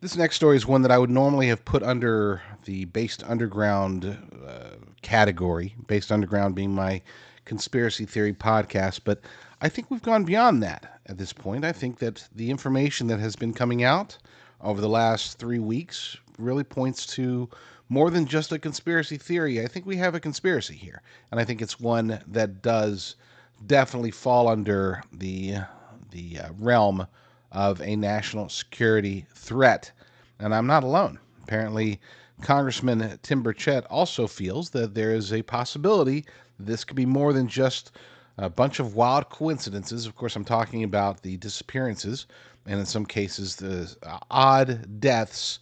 This next story is one that I would normally have put under the Based Underground category, Based Underground being my conspiracy theory podcast, but I think we've gone beyond that at this point. I think that the information that has been coming out over the last 3 weeks really points to more than just a conspiracy theory. I think we have a conspiracy here, and I think it's one that does definitely fall under the realm of a national security threat. And I'm not alone. Apparently, Congressman Tim Burchett also feels that there is a possibility this could be more than just a bunch of wild coincidences. Of course, I'm talking about the disappearances and in some cases the odd deaths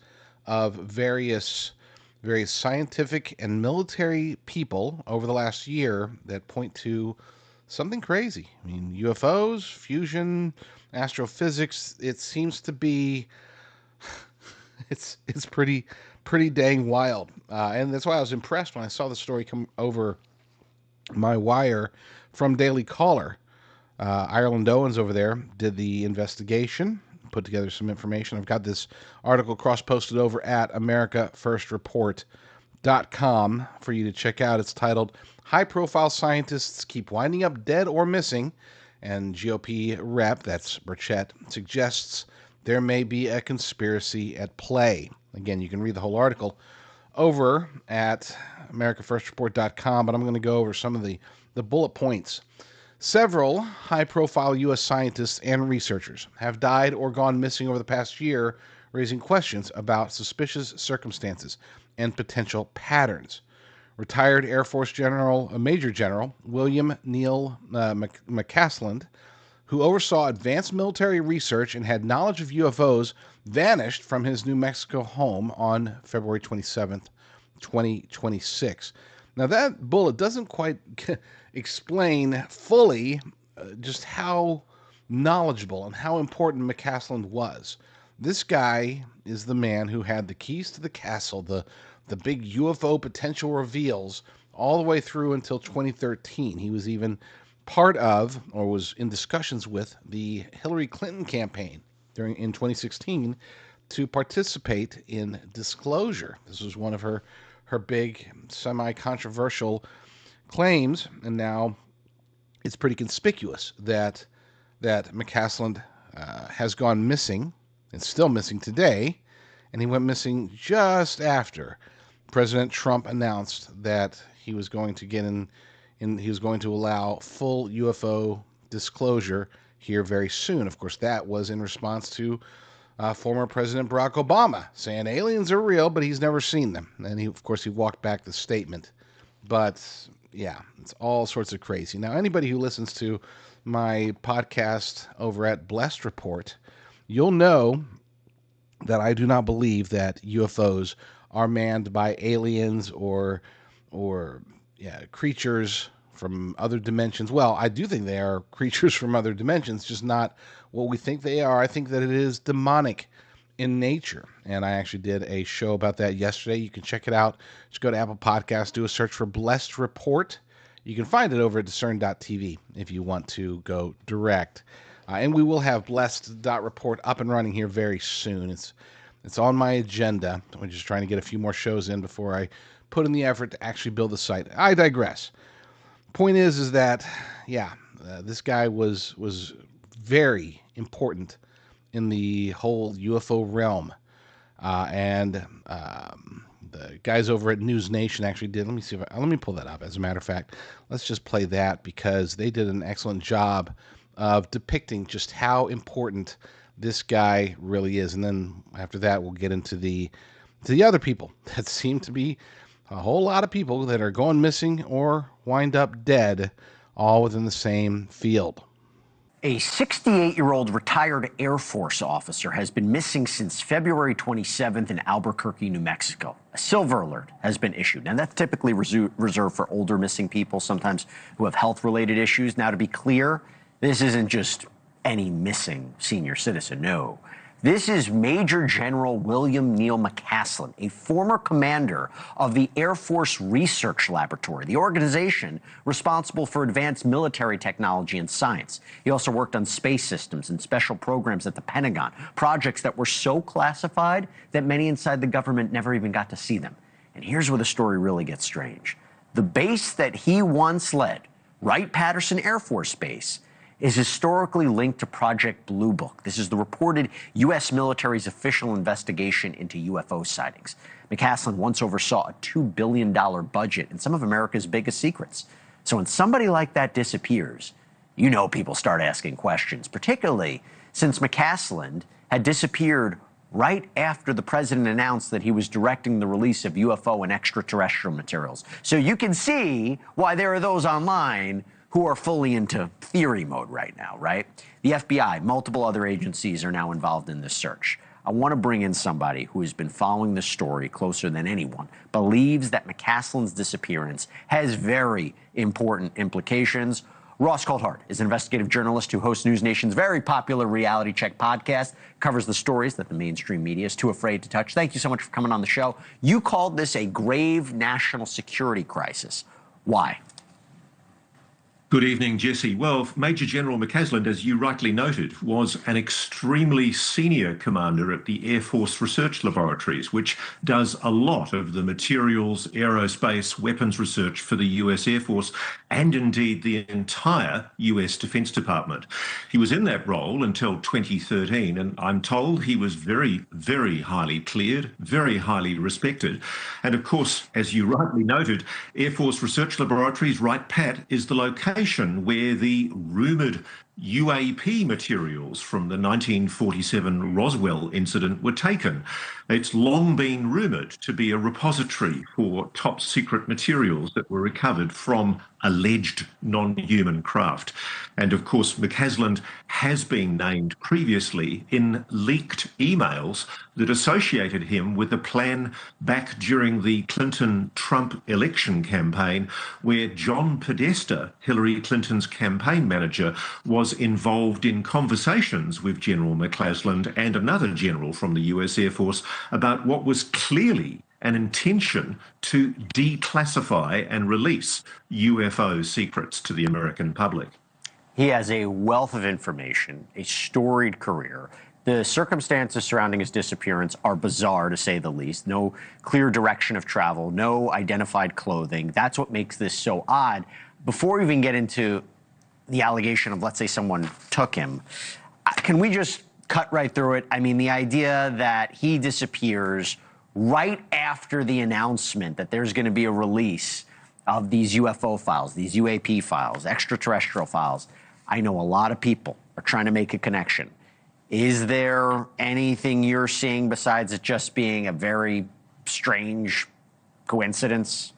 of various scientific and military people over the last year that point to something crazy. I mean, UFOs, fusion, astrophysics, it seems to be it's pretty dang wild. And that's why I was impressed when I saw the story come over my wire from Daily Caller. Ireland Owens over there did the investigation, put together some information. I've got this article cross-posted over at AmericaFirstReport.com for you to check out. It's titled, High-Profile Scientists Keep Winding Up Dead or Missing, and GOP rep, that's Burchett, suggests there may be a conspiracy at play. Again, you can read the whole article over at AmericaFirstReport.com, but I'm going to go over some of the bullet points. Several high-profile U.S. scientists and researchers have died or gone missing over the past year, raising questions about suspicious circumstances and potential patterns. Retired Air Force Major General William Neil McCasland, who oversaw advanced military research and had knowledge of UFOs, vanished from his New Mexico home on February 27th, 2026. Now, that bullet doesn't quite explain fully just how knowledgeable and how important McCasland was. This guy is the man who had the keys to the castle, the big UFO potential reveals, all the way through until 2013. He was even part of, or was in discussions with, the Hillary Clinton campaign in 2016 to participate in disclosure. This was one of her big semi-controversial claims, and now it's pretty conspicuous that McCasland has gone missing, and still missing today, and he went missing just after President Trump announced that he was going to he was going to allow full UFO disclosure here very soon. Of course, that was in response to former President Barack Obama saying aliens are real, but he's never seen them. And he walked back the statement. But yeah, it's all sorts of crazy. Now, anybody who listens to my podcast over at Blessed Report, you'll know that I do not believe that UFOs are manned by aliens or creatures from other dimensions. Well, I do think they are creatures from other dimensions, just not what we think they are. I think that it is demonic in nature. And I actually did a show about that yesterday. You can check it out. Just go to Apple Podcasts, do a search for Blessed Report. You can find it over at discern.tv if you want to go direct. And we will have Blessed.report up and running here very soon. It's on my agenda. I'm just trying to get a few more shows in before I put in the effort to actually build the site. I digress. Point is that, this guy was very important in the whole UFO realm. And the guys over at News Nation actually did. Let me pull that up. As a matter of fact, let's just play that because they did an excellent job of depicting just how important this guy really is. And then after that, we'll get into the other people that seem to be a whole lot of people that are going missing or wind up dead, all within the same field. A 68-year-old retired Air Force officer has been missing since February 27th in Albuquerque, New Mexico. A silver alert has been issued. Now, that's typically reserved for older missing people, sometimes who have health-related issues. Now, to be clear, this isn't just any missing senior citizen. No. This is Major General William Neal McCaslin, a former commander of the Air Force Research Laboratory, the organization responsible for advanced military technology and science. He also worked on space systems and special programs at the Pentagon, projects that were so classified that many inside the government never even got to see them. And here's where the story really gets strange. The base that he once led, Wright-Patterson Air Force Base, is historically linked to Project Blue Book. This is the reported U.S. military's official investigation into UFO sightings. McCaslin once oversaw a $2 billion budget and some of America's biggest secrets. So when somebody like that disappears, you know people start asking questions, particularly since McCaslin had disappeared right after the president announced that he was directing the release of UFO and extraterrestrial materials. So you can see why there are those online who are fully into theory mode right now, right? The FBI, multiple other agencies are now involved in this search. I want to bring in somebody who has been following this story closer than anyone, believes that McCaslin's disappearance has very important implications. Ross Coulthard is an investigative journalist who hosts News Nation's very popular Reality Check podcast, covers the stories that the mainstream media is too afraid to touch. Thank you so much for coming on the show. You called this a grave national security crisis. Why? Good evening, Jesse. Well, Major General McCaslin, as you rightly noted, was an extremely senior commander at the Air Force Research Laboratories, which does a lot of the materials, aerospace, weapons research for the US Air Force and indeed the entire US Defense Department. He was in that role until 2013, and I'm told he was very, very highly cleared, very highly respected. And of course, as you rightly noted, Air Force Research Laboratories, Wright-Pat, is the location where the rumoured UAP materials from the 1947 Roswell incident were taken. It's long been rumoured to be a repository for top secret materials that were recovered from alleged non-human craft. And of course, McCaslin has been named previously in leaked emails that associated him with a plan back during the Clinton-Trump election campaign, where John Podesta, Hillary Clinton's campaign manager, was involved in conversations with General McCaslin and another general from the US Air Force about what was clearly an intention to declassify and release UFO secrets to the American public. He has a wealth of information, a storied career. The circumstances surrounding his disappearance are bizarre, to say the least. No clear direction of travel, no identified clothing. That's what makes this so odd. Before we even get into the allegation of, let's say, someone took him, can we just cut right through it? I mean, the idea that he disappears right after the announcement that there's going to be a release of these UFO files, these UAP files, extraterrestrial files. I know a lot of people are trying to make a connection. Is there anything you're seeing besides it just being a very strange coincidence?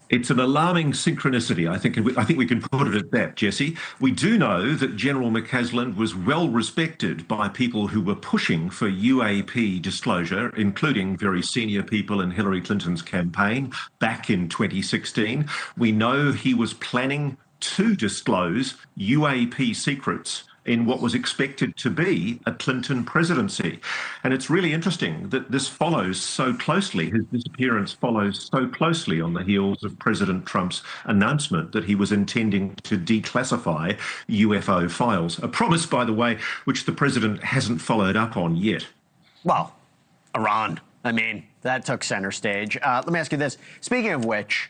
It's an alarming synchronicity. I think we can put it at that, Jesse. We do know that General McCaslin was well respected by people who were pushing for UAP disclosure, including very senior people in Hillary Clinton's campaign back in 2016. We know he was planning to disclose UAP secrets in what was expected to be a Clinton presidency. And it's really interesting that this follows so closely, his disappearance follows so closely on the heels of President Trump's announcement that he was intending to declassify UFO files, a promise, by the way, which the president hasn't followed up on yet. Well, Iran, I mean, that took center stage. Let me ask you this. Speaking of which,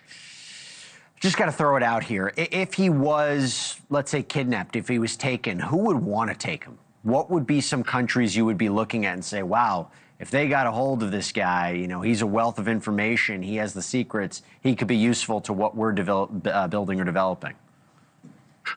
just got to throw it out here. If he was, let's say, kidnapped, if he was taken, who would want to take him? What would be some countries you would be looking at and say, wow, if they got a hold of this guy, you know, he's a wealth of information, he has the secrets, he could be useful to what we're building or developing?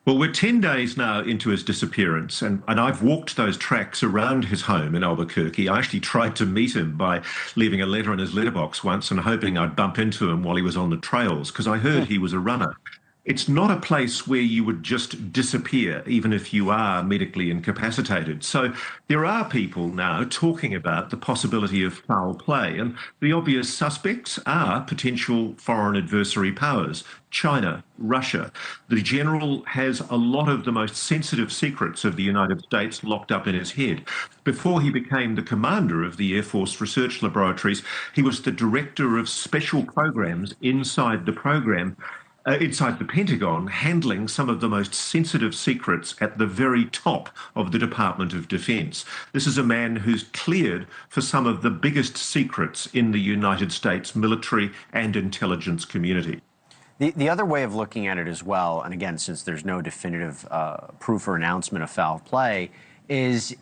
Well, we're 10 days now into his disappearance, and I've walked those tracks around his home in Albuquerque. I actually tried to meet him by leaving a letter in his letterbox once and hoping I'd bump into him while he was on the trails, because I heard he was a runner. It's not a place where you would just disappear, even if you are medically incapacitated. So there are people now talking about the possibility of foul play, and the obvious suspects are potential foreign adversary powers. China, Russia. The general has a lot of the most sensitive secrets of the United States locked up in his head. Before he became the commander of the Air Force Research Laboratories, he was the director of special programs inside the Pentagon, handling some of the most sensitive secrets at the very top of the Department of Defense. This is a man who's cleared for some of the biggest secrets in the United States military and intelligence community. The other way of looking at it as well, and again, since there's no definitive proof or announcement of foul play, is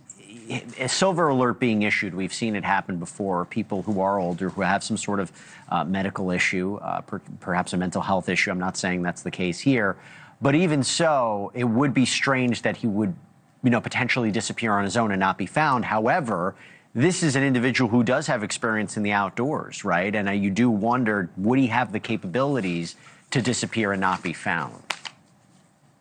a silver alert being issued. We've seen it happen before. People who are older, who have some sort of medical issue, perhaps a mental health issue. I'm not saying that's the case here, but even so, it would be strange that he would, potentially disappear on his own and not be found. However, this is an individual who does have experience in the outdoors, right? And you do wonder, would he have the capabilities to disappear and not be found?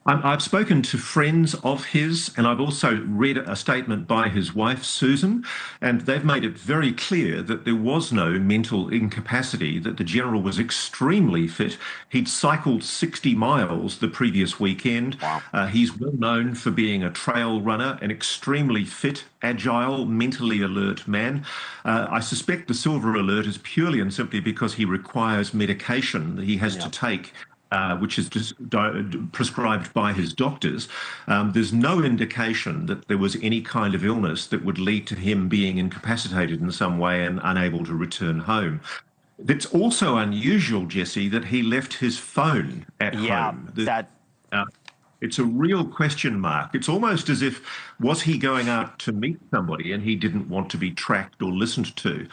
I've spoken to friends of his, and I've also read a statement by his wife, Susan, and they've made it very clear that there was no mental incapacity, that the general was extremely fit. He'd cycled 60 miles the previous weekend. Wow. He's well known for being a trail runner, an extremely fit, agile, mentally alert man. I suspect the silver alert is purely and simply because he requires medication that he has to take, which is prescribed by his doctors. There's no indication that there was any kind of illness that would lead to him being incapacitated in some way and unable to return home. It's also unusual, Jesse, that he left his phone at home. It's a real question mark. It's almost as if, was he going out to meet somebody and he didn't want to be tracked or listened to?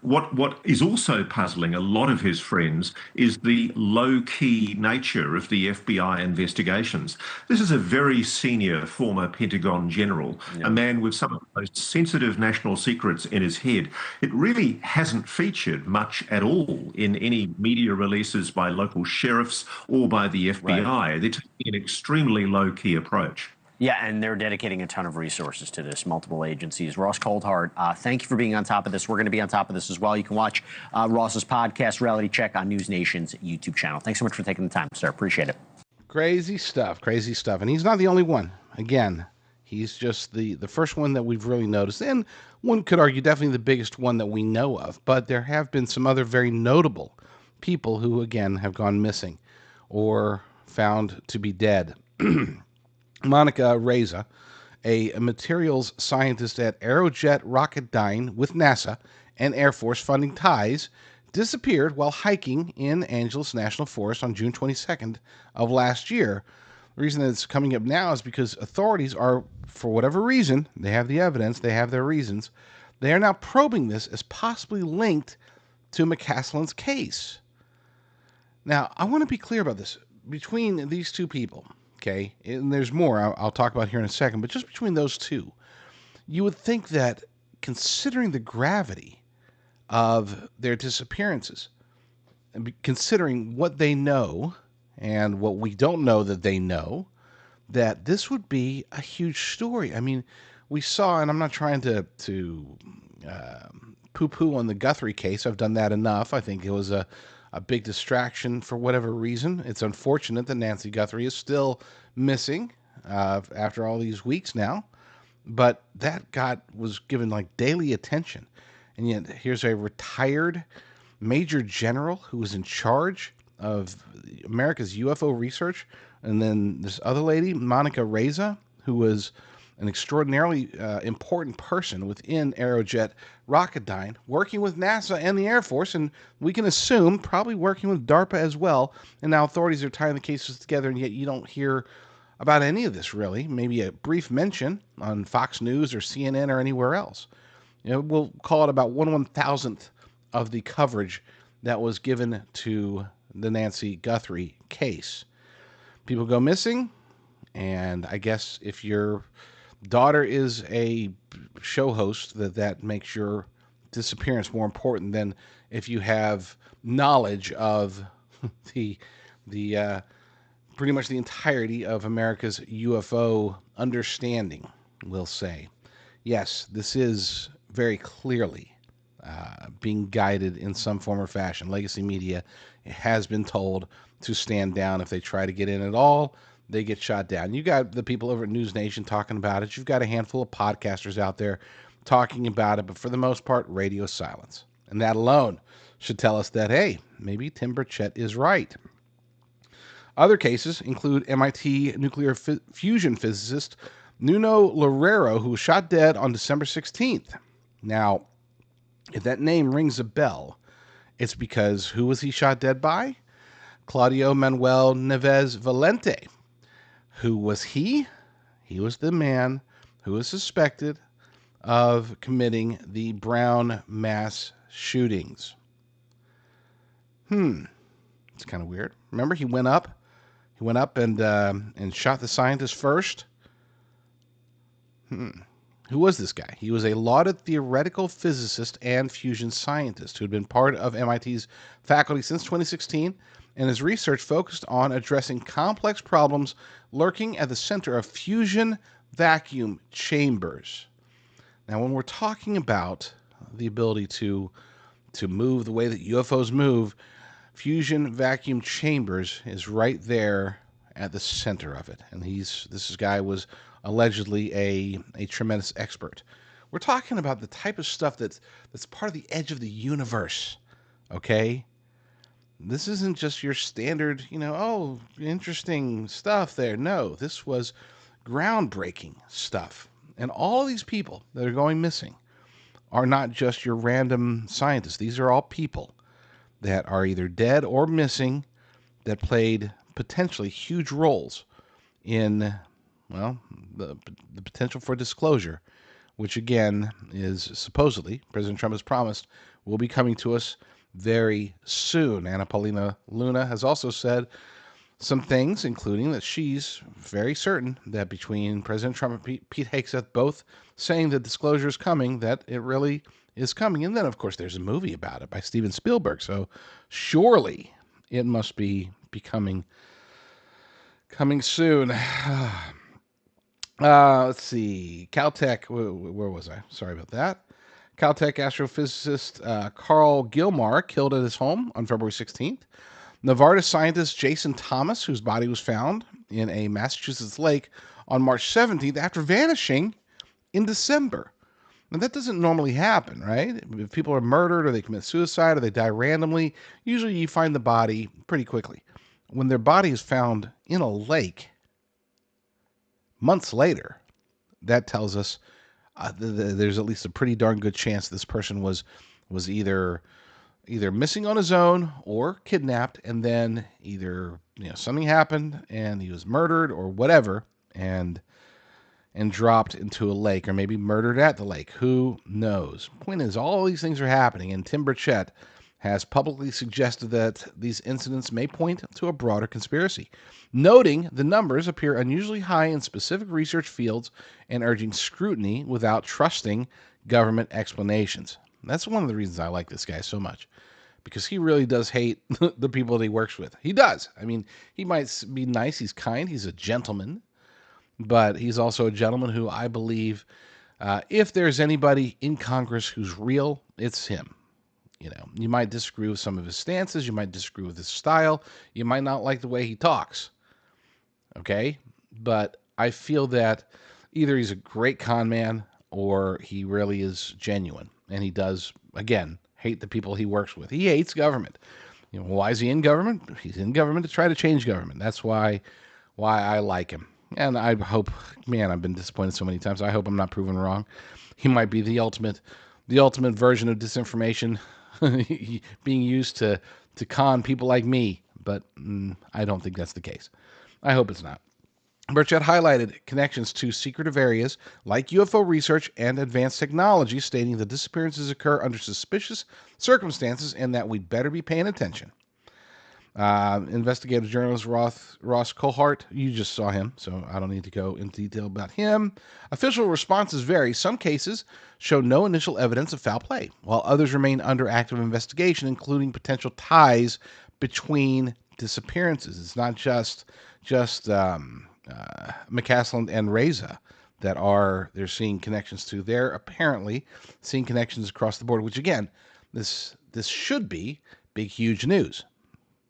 What is also puzzling a lot of his friends is the low-key nature of the FBI investigations. This is a very senior former Pentagon general, a man with some of the most sensitive national secrets in his head. It really hasn't featured much at all in any media releases by local sheriffs or by the FBI. Right. They're taking an extremely low-key approach. Yeah, and they're dedicating a ton of resources to this, multiple agencies. Ross Coulthart, thank you for being on top of this. We're going to be on top of this as well. You can watch Ross's podcast, Reality Check, on News Nation's YouTube channel. Thanks so much for taking the time, sir. Appreciate it. Crazy stuff, crazy stuff. And he's not the only one. Again, he's just the first one that we've really noticed. And one could argue definitely the biggest one that we know of. But there have been some other very notable people who, again, have gone missing or found to be dead. Monica Reza, a materials scientist at Aerojet Rocketdyne with NASA and Air Force funding ties, disappeared while hiking in Angeles National Forest on June 22nd of last year. The reason that it's coming up now is because authorities are, for whatever reason, they have the evidence, they have their reasons, they are now probing this as possibly linked to McCaslin's case. Now, I want to be clear about this. Between these two people, okay, and there's more I'll talk about here in a second, but just between those two, you would think that considering the gravity of their disappearances, and considering what they know and what we don't know that they know, that this would be a huge story. I mean, we saw, and I'm not trying to poo-poo on the Guthrie case. I've done that enough. I think it was a big distraction for whatever reason. It's unfortunate that Nancy Guthrie is still missing after all these weeks now, but that was given like daily attention. And yet here's a retired major general who was in charge of America's UFO research. And then this other lady, Monica Reza, who was an extraordinarily important person within Aerojet Rocketdyne, working with NASA and the Air Force, and we can assume probably working with DARPA as well. And now authorities are tying the cases together, and yet you don't hear about any of this, really. Maybe a brief mention on Fox News or CNN or anywhere else. We'll call it about 1/1000th of the coverage that was given to the Nancy Guthrie case. People go missing, and I guess if your daughter is a show host, that makes your disappearance more important than if you have knowledge of the pretty much the entirety of America's UFO understanding, we'll say. Yes, this is very clearly being guided in some form or fashion. Legacy media has been told to stand down. If they try to get in at all, they get shot down. You got the people over at News Nation talking about it. You've got a handful of podcasters out there talking about it, but for the most part, radio silence. And that alone should tell us that, hey, maybe Tim Burchett is right. Other cases include MIT nuclear fusion physicist Nuno Loureiro, who was shot dead on December 16th. Now, if that name rings a bell, it's because who was he shot dead by? Claudio Manuel Neves Valente. Who was he? He was the man who was suspected of committing the Brown mass shootings. It's kind of weird. Remember, he went up and shot the scientist first. Who was this guy? He was a lauded theoretical physicist and fusion scientist who had been part of MIT's faculty since 2016, and his research focused on addressing complex problems lurking at the center of fusion vacuum chambers. Now, when we're talking about the ability to move the way that UFOs move, fusion vacuum chambers is right there at the center of it. And this guy was allegedly a tremendous expert. We're talking about the type of stuff that's part of the edge of the universe, okay? This isn't just your standard, interesting stuff there. No, this was groundbreaking stuff. And all of these people that are going missing are not just your random scientists. These are all people that are either dead or missing that played potentially huge roles in, the potential for disclosure, which again is supposedly, President Trump has promised, will be coming to us very soon. Anna Paulina Luna has also said some things, including that she's very certain that between President Trump and Pete Hegseth both saying that disclosure is coming, that it really is coming. And then, of course, there's a movie about it by Steven Spielberg. So surely it must be coming soon. Let's see. Caltech, where was I? Sorry about that. Caltech astrophysicist Carl Gilmar killed at his home on February 16th. Novartis scientist Jason Thomas, whose body was found in a Massachusetts lake on March 17th after vanishing in December. Now, that doesn't normally happen, right? If people are murdered or they commit suicide or they die randomly, usually you find the body pretty quickly. When their body is found in a lake months later, that tells us there's at least a pretty darn good chance this person was either missing on his own or kidnapped, and then either something happened and he was murdered or whatever, and dropped into a lake, or maybe murdered at the lake. Who knows? Point is, all these things are happening, and Tim Burchett has publicly suggested that these incidents may point to a broader conspiracy, noting the numbers appear unusually high in specific research fields and urging scrutiny without trusting government explanations. That's one of the reasons I like this guy so much, because he really does hate the people that he works with. He does. I mean, he might be nice, he's kind, he's a gentleman, but he's also a gentleman who I believe, if there's anybody in Congress who's real, it's him. You might disagree with some of his stances, you might disagree with his style, you might not like the way he talks, okay? But I feel that either he's a great con man or he really is genuine, and he does, again, hate the people he works with. He hates government. Why is he in government? He's in government to try to change government. That's why I like him. And I hope, man, I've been disappointed so many times. I hope I'm not proven wrong. He might be the ultimate version of disinformation being used to con people like me, but I don't think that's the case. I hope it's not. Burchett highlighted connections to secretive areas like UFO research and advanced technology, stating that disappearances occur under suspicious circumstances and that we'd better be paying attention. Investigative journalist Ross Cohart, you just saw him, so I don't need to go into detail about him. Official responses vary. Some cases show no initial evidence of foul play, while others remain under active investigation, including potential ties between disappearances. It's not just McCaslin and Reza that they're seeing connections to. They're apparently seeing connections across the board, which again, this should be big, huge news.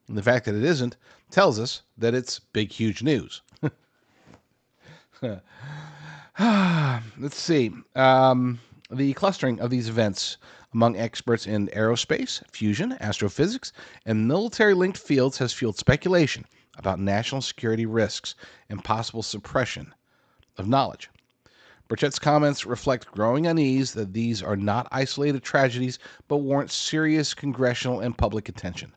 And the fact that it isn't tells us that it's big, huge news. Let's see. The clustering of these events among experts in aerospace, fusion, astrophysics, and military-linked fields has fueled speculation about national security risks and possible suppression of knowledge. Burchett's comments reflect growing unease that these are not isolated tragedies, but warrant serious congressional and public attention.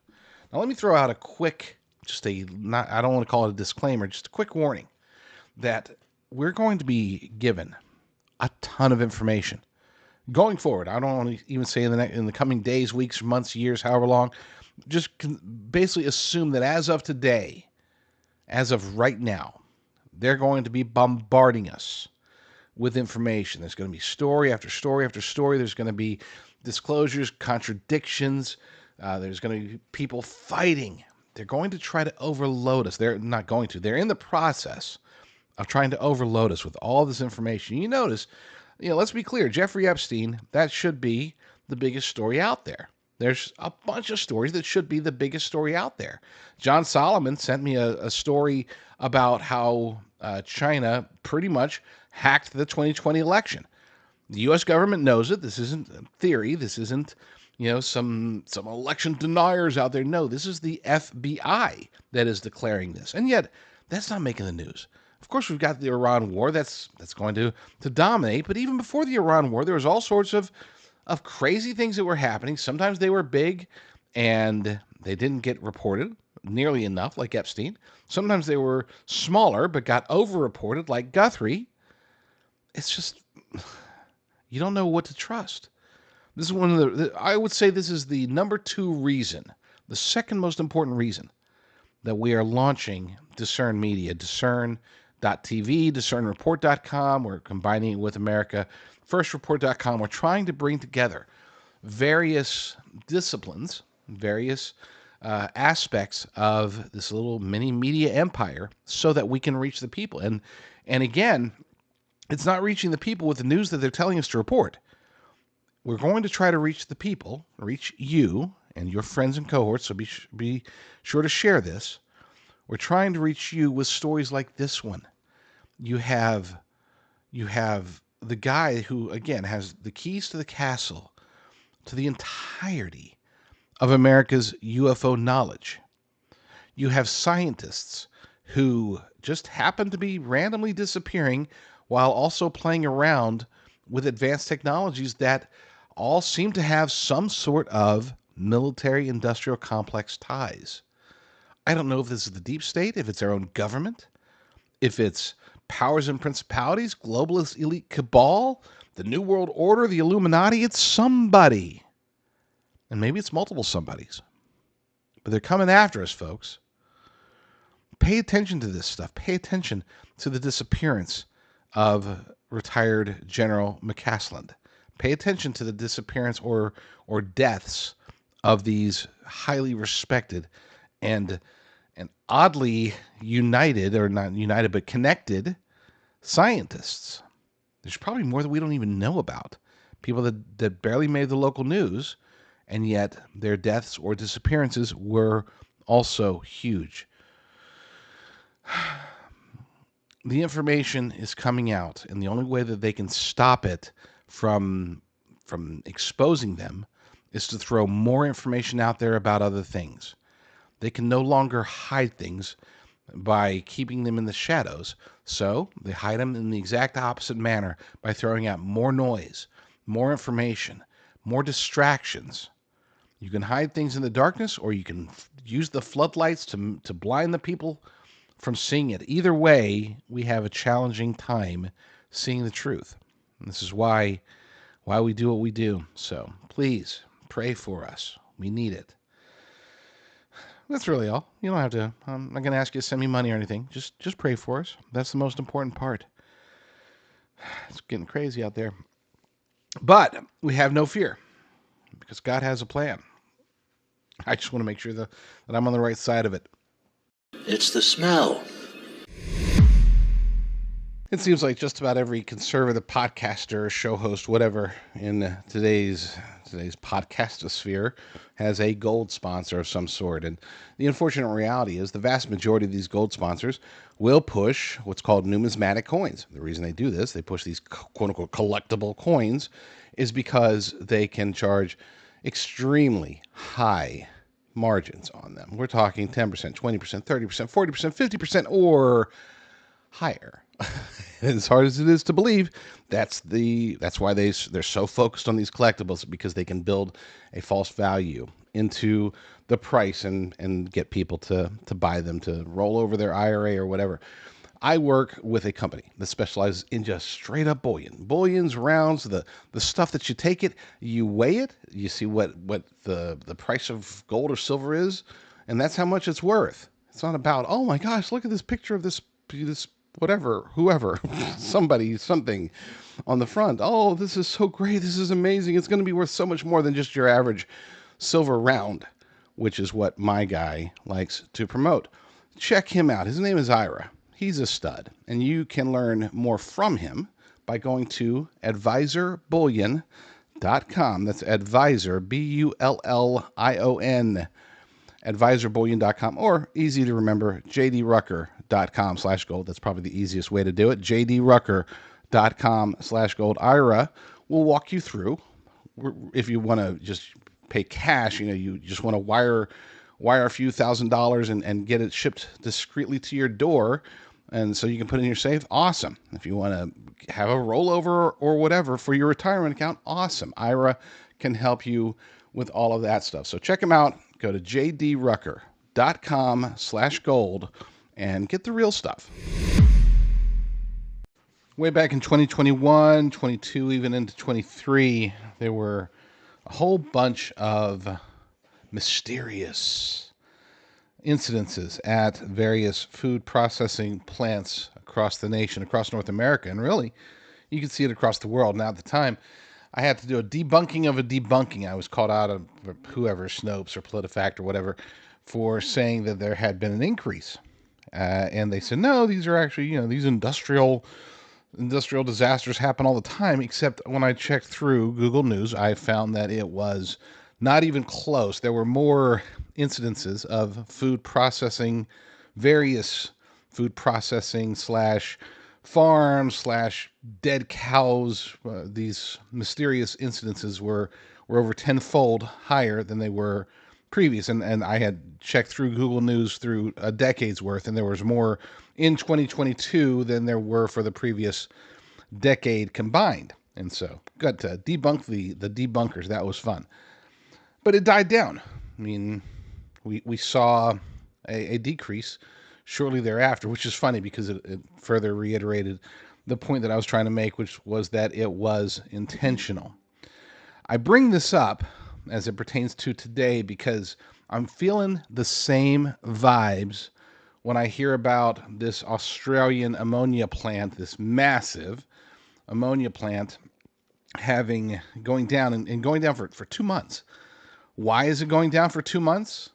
Now, let me throw out a quick, I don't want to call it a disclaimer, just a quick warning that we're going to be given a ton of information going forward. I don't want to even say in the coming days, weeks, months, years, however long. Just basically assume that as of today, as of right now, they're going to be bombarding us with information. There's going to be story after story after story. There's going to be disclosures, contradictions. There's going to be people fighting. They're going to try to overload us. They're not going to. They're in the process of trying to overload us with all this information. You notice, let's be clear, Jeffrey Epstein, that should be the biggest story out there. There's a bunch of stories that should be the biggest story out there. John Solomon sent me a story about how China pretty much hacked the 2020 election. The U.S. government knows it. This isn't theory. This isn't, some election deniers out there. No, this is the FBI that is declaring this. And yet, that's not making the news. Of course, we've got the Iran war that's going to dominate. But even before the Iran war, there was all sorts of crazy things that were happening. Sometimes they were big and they didn't get reported nearly enough, like Epstein. Sometimes they were smaller but got overreported, like Guthrie. It's just, you don't know what to trust. This is I would say this is the number 2 reason, the second most important reason that we are launching Discern Media, Discern.tv, DiscernReport.com. We're combining it with AmericaFirstReport.com. We're trying to bring together various disciplines, various aspects of this little mini media empire so that we can reach the people. And again, it's not reaching the people with the news that they're telling us to report. We're going to try to reach the people, reach you and your friends and cohorts, so be sure to share this. We're trying to reach you with stories like this one. You have the guy who, again, has the keys to the castle, to the entirety of America's UFO knowledge. You have scientists who just happen to be randomly disappearing while also playing around with advanced technologies that all seem to have some sort of military-industrial complex ties. I don't know if this is the deep state, if it's our own government, if it's powers and principalities, globalist elite cabal, the New World Order, the Illuminati. It's somebody. And maybe it's multiple somebodies. But they're coming after us, folks. Pay attention to this stuff. Pay attention to the disappearance of retired General McCaslin. Pay attention to the disappearance or deaths of these highly respected and oddly united, or not united, but connected scientists. There's probably more that we don't even know about. People that barely made the local news, and yet their deaths or disappearances were also huge. The information is coming out, and the only way that they can stop it from exposing them is to throw more information out there about other things. They can no longer hide things by keeping them in the shadows, so they hide them in the exact opposite manner by throwing out more noise, more information, more distractions. You can hide things in the darkness, or you can use the floodlights to blind the people from seeing it. Either way, we have a challenging time seeing the truth. And this is why we do what we do. So please pray for us. We need it. That's really all. You don't have to. I'm not going to ask you to send me money or anything. Just pray for us. That's the most important part. It's getting crazy out there. But we have no fear because God has a plan. I just want to make sure that I'm on the right side of it. It's the smell. It seems like just about every conservative podcaster, show host, whatever, in today's podcastosphere has a gold sponsor of some sort. And the unfortunate reality is the vast majority of these gold sponsors will push what's called numismatic coins. The reason they do this, they push these quote-unquote collectible coins, is because they can charge extremely high margins on them. We're talking 10%, 20%, 30%, 40%, 50%, or higher. As hard as it is to believe, that's why they're so focused on these collectibles, because they can build a false value into the price and get people to buy them, to roll over their IRA or whatever. I work with a company that specializes in just straight up bullion. Bullions, rounds, the stuff that you take it, you weigh it, you see what the price of gold or silver is, and that's how much it's worth. It's not about, oh my gosh, look at this picture of this whatever, whoever, somebody, something on the front. Oh, this is so great. This is amazing. It's going to be worth so much more than just your average silver round, which is what my guy likes to promote. Check him out. His name is Ira. He's a stud, and you can learn more from him by going to advisorbullion.com. That's advisor, Bullion, advisorbullion.com, or easy to remember, jdrucker.com/gold. That's probably the easiest way to do it. jdrucker.com/gold. Ira will walk you through. If you want to just pay cash, you just want to wire a few $1,000s and get it shipped discreetly to your door, and so you can put it in your safe, awesome. If you want to have a rollover or whatever for your retirement account, awesome. Ira can help you with all of that stuff. So check him out. Go to jdrucker.com/gold and get the real stuff. Way back in 2021, 22, even into 23, there were a whole bunch of mysterious incidences at various food processing plants across the nation, across North America, and really, you can see it across the world. Now, at the time, I had to do a debunking of a debunking. I was called out of whoever, Snopes or PolitiFact or whatever, for saying that there had been an increase. And they said, no, these are actually, these industrial disasters happen all the time, except when I checked through Google News, I found that it was not even close. There were more incidences of various food processing / farms / dead cows. These mysterious incidences were over tenfold higher than they were previous. And I had checked through Google News through a decade's worth, and there was more in 2022 than there were for the previous decade combined. And so got to debunk the debunkers. That was fun. But it died down. I mean, we saw a decrease shortly thereafter, which is funny because it further reiterated the point that I was trying to make, which was that it was intentional. I bring this up as it pertains to today because I'm feeling the same vibes when I hear about this Australian ammonia plant, this massive ammonia plant going down and going down for 2 months. Why is it going down for 2 months?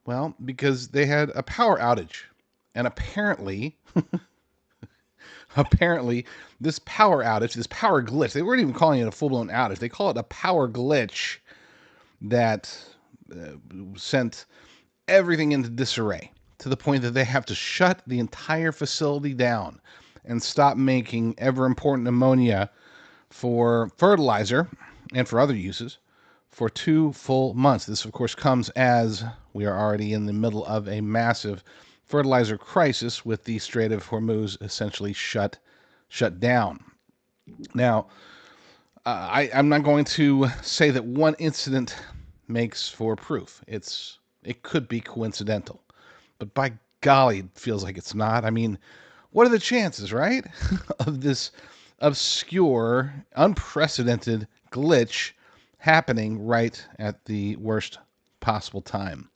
Well, because they had a power outage. And apparently, this power outage, this power glitch, they weren't even calling it a full-blown outage. They call it a power glitch that sent everything into disarray to the point that they have to shut the entire facility down and stop making ever-important ammonia for fertilizer and for other uses for 2 full months. This, of course, comes as we are already in the middle of a massive fertilizer crisis with the Strait of Hormuz essentially shut down. Now, I'm not going to say that one incident makes for proof. It could be coincidental, but by golly, it feels like it's not. I mean, what are the chances, right, of this obscure, unprecedented glitch happening right at the worst possible time?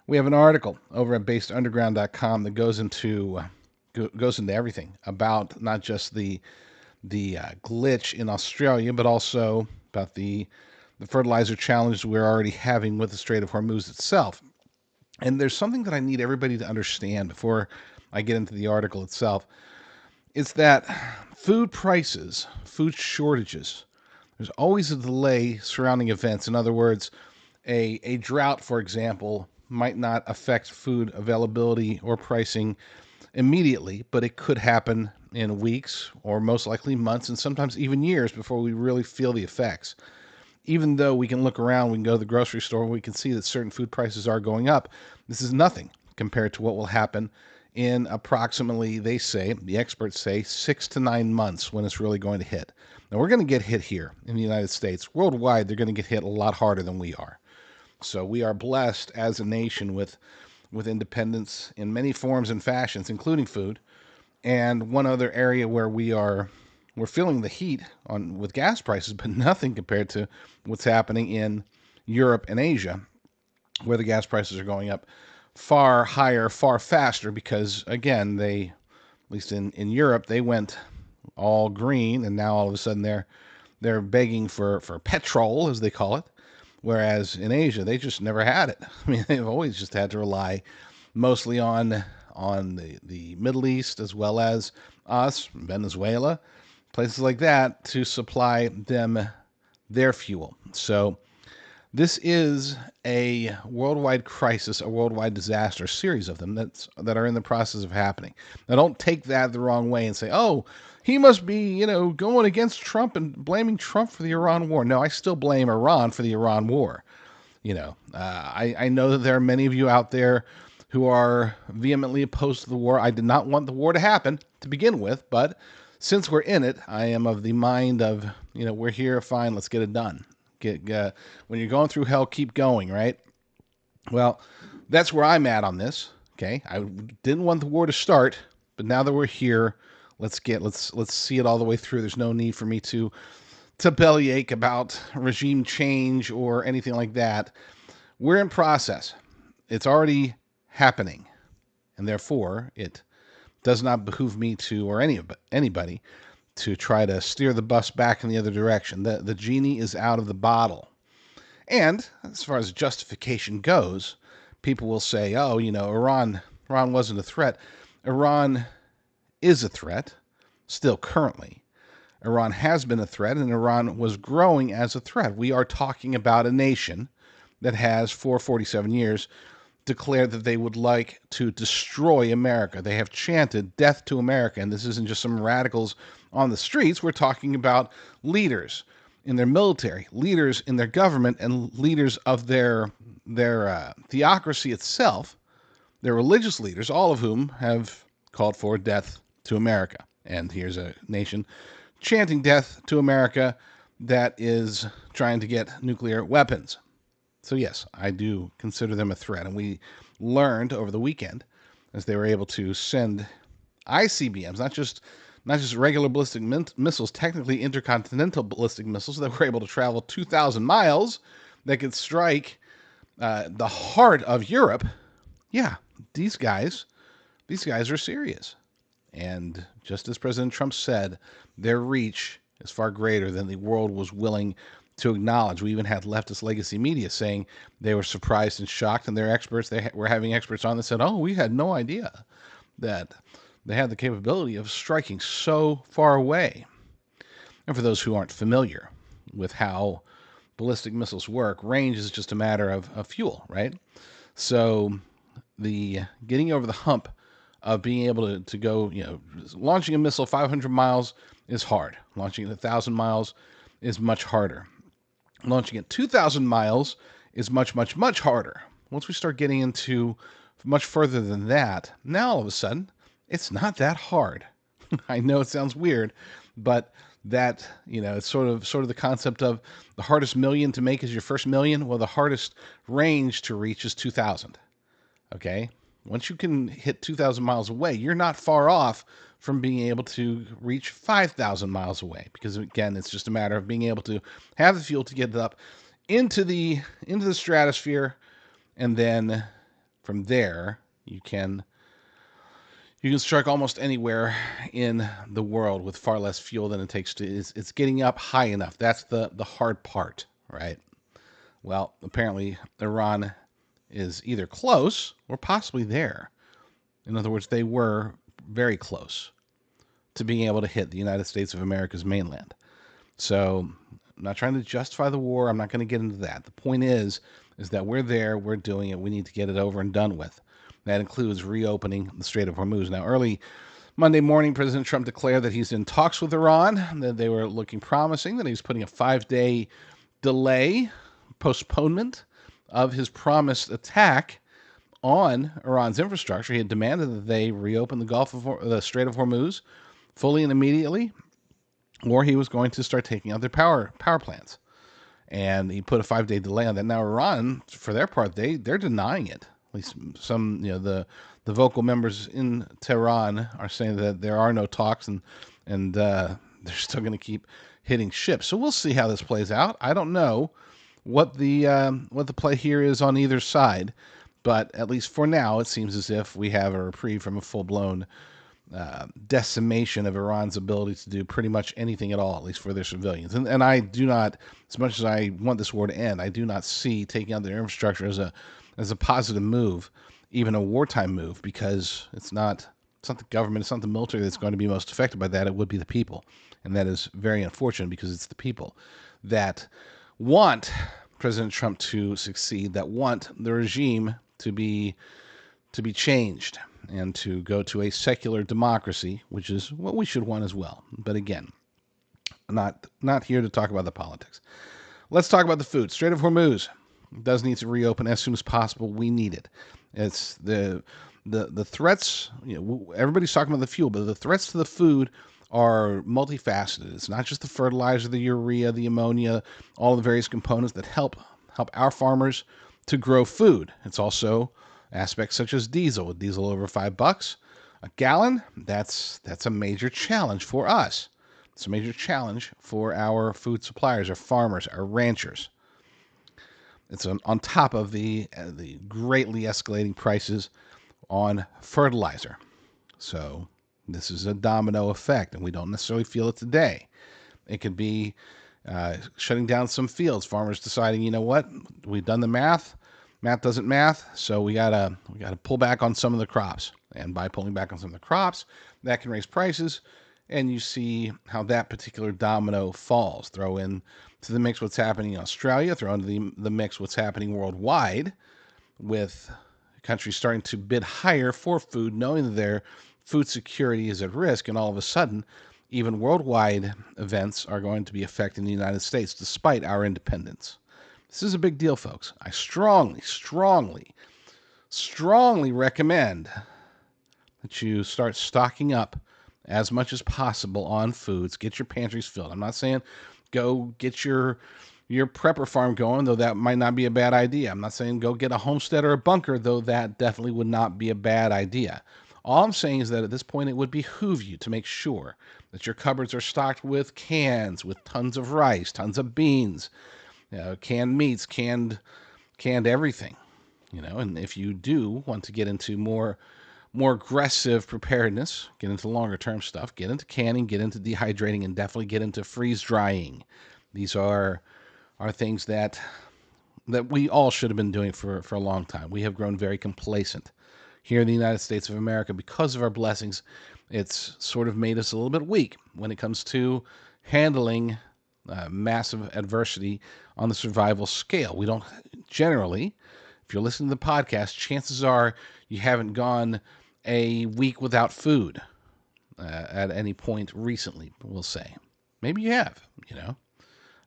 We have an article over at basedunderground.com that goes into everything about not just the glitch in Australia, but also about the fertilizer challenge we're already having with the Strait of Hormuz itself. And there's something that I need everybody to understand before I get into the article itself. It's that food prices, food shortages, there's always a delay surrounding events. In other words, a drought, for example, might not affect food availability or pricing immediately, but it could happen in weeks or most likely months and sometimes even years before we really feel the effects. Even though we can look around, we can go to the grocery store and we can see that certain food prices are going up, this is nothing compared to what will happen in approximately, they say, the experts say, 6 to 9 months when it's really going to hit. Now, we're going to get hit here in the United States. Worldwide, they're going to get hit a lot harder than we are. So we are blessed as a nation with independence in many forms and fashions, including food. And one other area where we're feeling the heat on with gas prices, but nothing compared to what's happening in Europe and Asia, where the gas prices are going up far higher, far faster, because again, they, at least in Europe, they went all green, and now all of a sudden they're begging for petrol, as they call it. Whereas in Asia, they just never had it. I mean, they've always just had to rely mostly on the Middle East, as well as us, Venezuela, places like that, to supply them their fuel. So this is a worldwide crisis, a worldwide disaster, a series of them that are in the process of happening. Now, don't take that the wrong way and say, oh, he must be, going against Trump and blaming Trump for the Iran war. No, I still blame Iran for the Iran war. I know that there are many of you out there who are vehemently opposed to the war. I did not want the war to happen to begin with, but since we're in it, I am of the mind of, we're here, fine, let's get it done. When you're going through hell, keep going, right? Well, that's where I'm at on this. Okay, I didn't want the war to start, but now that we're here, let's see it all the way through. There's no need for me to bellyache about regime change or anything like that. We're in process. It's already happening, and therefore it does not behoove me to, or anybody, to try to steer the bus back in the other direction. The genie is out of the bottle. And as far as justification goes, people will say, oh, Iran wasn't a threat. Iran is a threat, still currently. Iran has been a threat, and Iran was growing as a threat. We are talking about a nation that has, for 47 years, declared that they would like to destroy America. They have chanted death to America, and this isn't just some radicals on the streets. We're talking about leaders in their military, leaders in their government, and leaders of their theocracy itself, their religious leaders, all of whom have called for death to America. And here's a nation chanting death to America that is trying to get nuclear weapons. So yes, I do consider them a threat. And we learned over the weekend, as they were able to send ICBMs, not just regular ballistic missiles, technically intercontinental ballistic missiles that were able to travel 2,000 miles, that could strike the heart of Europe. Yeah, these guys are serious. And just as President Trump said, their reach is far greater than the world was willing to acknowledge. We even had leftist legacy media saying they were surprised and shocked, and their experts, they were having experts on that said, oh, we had no idea that they had the capability of striking so far away. And for those who aren't familiar with how ballistic missiles work, range is just a matter of fuel, right? So the getting over the hump of being able to go, launching a missile 500 miles is hard. Launching it 1,000 miles is much harder. Launching it 2,000 miles is much, much, much harder. Once we start getting into much further than that, now all of a sudden, it's not that hard. I know it sounds weird, but that, it's sort of the concept of the hardest million to make is your first million. Well, the hardest range to reach is 2,000. Okay? Once you can hit 2,000 miles away, you're not far off from being able to reach 5,000 miles away. Because again, it's just a matter of being able to have the fuel to get it up into the stratosphere, and then from there you can strike almost anywhere in the world with far less fuel than it takes to. It's getting up high enough. That's the hard part, right? Well, apparently Iran is either close or possibly there. In other words, they were very close to being able to hit the United States of America's mainland. So I'm not trying to justify the war. I'm not going to get into that. The point is that we're there, we're doing it. We need to get it over and done with. That includes reopening the Strait of Hormuz. Now, early Monday morning, President Trump declared that he's in talks with Iran, that they were looking promising, that he was putting a 5-day delay, postponement of his promised attack on Iran's infrastructure. He had demanded that they reopen the Strait of Hormuz fully and immediately, or he was going to start taking out their power plants. And he put a 5-day delay on that. Now, Iran, for their part, they're denying it. At least some, the vocal members in Tehran are saying that there are no talks, and they're still going to keep hitting ships. So we'll see how this plays out. I don't know what the play here is on either side, but at least for now, it seems as if we have a reprieve from a full-blown decimation of Iran's ability to do pretty much anything at all, at least for their civilians. And I do not, as much as I want this war to end, I do not see taking out their infrastructure as a positive move, even a wartime move, because it's not the government, it's not the military that's going to be most affected by that. It would be the people. And that is very unfortunate, because it's the people that want President Trump to succeed, that want the regime to be changed and to go to a secular democracy, which is what we should want as well. But again, not here to talk about the politics. Let's talk about the food. Strait of Hormuz does need to reopen as soon as possible. We need it. It's the threats. Everybody's talking about the fuel, but the threats to the food are multifaceted. It's not just the fertilizer, the urea, the ammonia, all the various components that help our farmers to grow food. It's also aspects such as diesel. With diesel over $5 a gallon, that's a major challenge for us. It's a major challenge for our food suppliers, our farmers, our ranchers. It's on top of the greatly escalating prices on fertilizer. So this is a domino effect, and we don't necessarily feel it today. It could be shutting down some fields, farmers deciding, you know what, we've done the math. Math doesn't math, so we gotta pull back on some of the crops. And by pulling back on some of the crops, that can raise prices, and you see how that particular domino falls. Throw in to the mix what's happening in Australia, throw into the mix what's happening worldwide, with countries starting to bid higher for food, knowing that their food security is at risk, and all of a sudden, even worldwide events are going to be affecting the United States, despite our independence. This is a big deal, folks. I strongly, strongly, strongly recommend that you start stocking up as much as possible on foods. Get your pantries filled. I'm not saying go get your prepper farm going, though that might not be a bad idea. I'm not saying go get a homestead or a bunker, though that definitely would not be a bad idea. All I'm saying is that at this point, it would behoove you to make sure that your cupboards are stocked with cans, with tons of rice, tons of beans, canned meats, canned everything, and if you do want to get into more aggressive preparedness, get into longer term stuff, get into canning, get into dehydrating, and definitely get into freeze drying. These are things that we all should have been doing for a long time. We have grown very complacent here in the United States of America because of our blessings. It's sort of made us a little bit weak when it comes to handling massive adversity on the survival scale. We don't generally, if you're listening to the podcast, chances are you haven't gone a week without food at any point recently, we'll say. Maybe you have,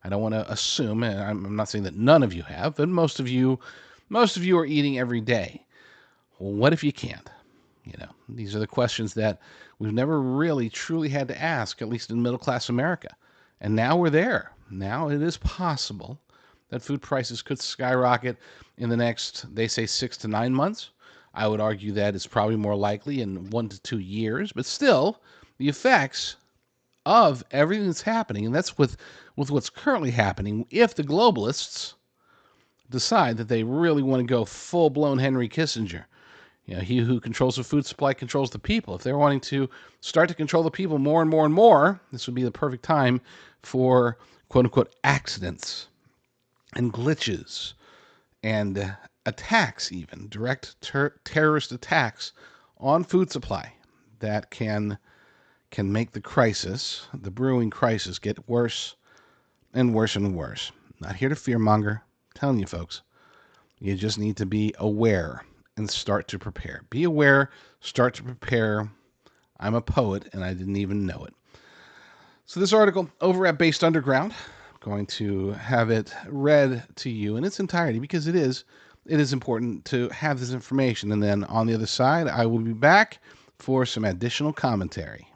I don't want to assume, and I'm not saying that none of you have, but most of you are eating every day. Well, what if you can't? These are the questions that we've never really truly had to ask, at least in middle-class America. And now we're there. Now it is possible that food prices could skyrocket in the next, they say, 6 to 9 months. I would argue that it's probably more likely in 1 to 2 years. But still, the effects of everything that's happening, and that's with what's currently happening, if the globalists decide that they really want to go full-blown Henry Kissinger, he who controls the food supply controls the people. If they're wanting to start to control the people more and more and more, this would be the perfect time for quote-unquote accidents and glitches and attacks, even direct terrorist attacks on food supply that can make the brewing crisis, get worse and worse and worse. Not here to fearmonger. I'm telling you, folks, you just need to be aware and start to prepare. Be aware, start to prepare. I'm a poet, and I didn't even know it. So this article over at Based Underground, I'm going to have it read to you in its entirety because it is important to have this information. And then on the other side, I will be back for some additional commentary.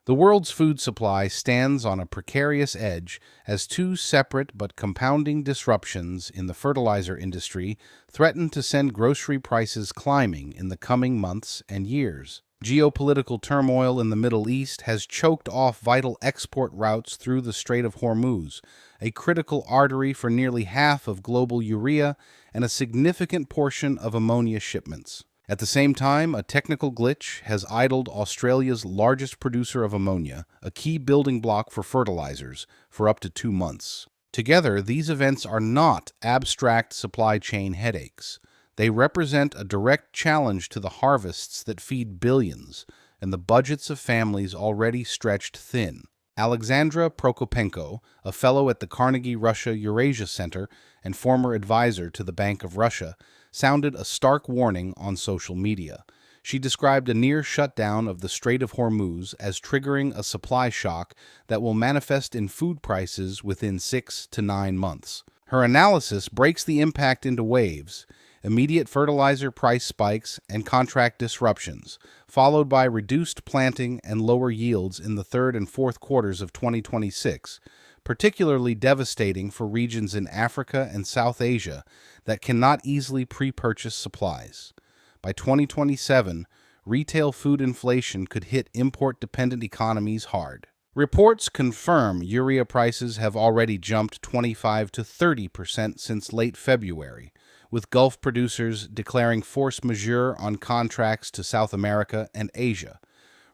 The world's food supply stands on a precarious edge as two separate but compounding disruptions in the fertilizer industry threaten to send grocery prices climbing in the coming months and years. Geopolitical turmoil in the Middle East has choked off vital export routes through the Strait of Hormuz, a critical artery for nearly half of global urea and a significant portion of ammonia shipments. At the same time, a technical glitch has idled Australia's largest producer of ammonia, a key building block for fertilizers, for up to 2 months. Together, these events are not abstract supply chain headaches. They represent a direct challenge to the harvests that feed billions and the budgets of families already stretched thin. Alexandra Prokopenko, a fellow at the Carnegie Russia Eurasia Center and former advisor to the Bank of Russia, sounded a stark warning on social media. She described a near shutdown of the Strait of Hormuz as triggering a supply shock that will manifest in food prices within 6 to 9 months. Her analysis breaks the impact into waves: immediate fertilizer price spikes and contract disruptions, followed by reduced planting and lower yields in the third and fourth quarters of 2026, particularly devastating for regions in Africa and South Asia that cannot easily pre-purchase supplies. By 2027, retail food inflation could hit import-dependent economies hard. Reports confirm urea prices have already jumped 25 to 30% since late February, with Gulf producers declaring force majeure on contracts to South America and Asia.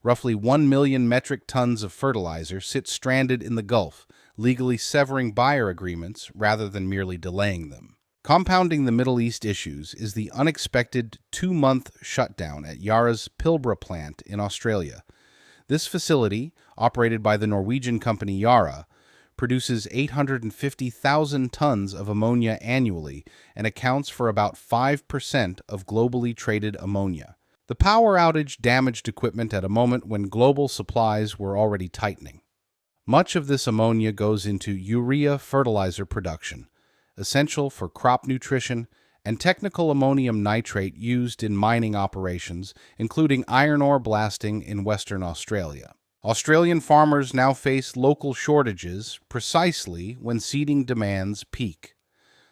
Roughly 1 million metric tons of fertilizer sit stranded in the Gulf, legally severing buyer agreements rather than merely delaying them. Compounding the Middle East issues is the unexpected 2-month shutdown at Yara's Pilbara plant in Australia. This facility, operated by the Norwegian company Yara, produces 850,000 tons of ammonia annually and accounts for about 5% of globally traded ammonia. The power outage damaged equipment at a moment when global supplies were already tightening. Much of this ammonia goes into urea fertilizer production, essential for crop nutrition, and technical ammonium nitrate used in mining operations, including iron ore blasting in Western Australia. Australian farmers now face local shortages precisely when seeding demands peak.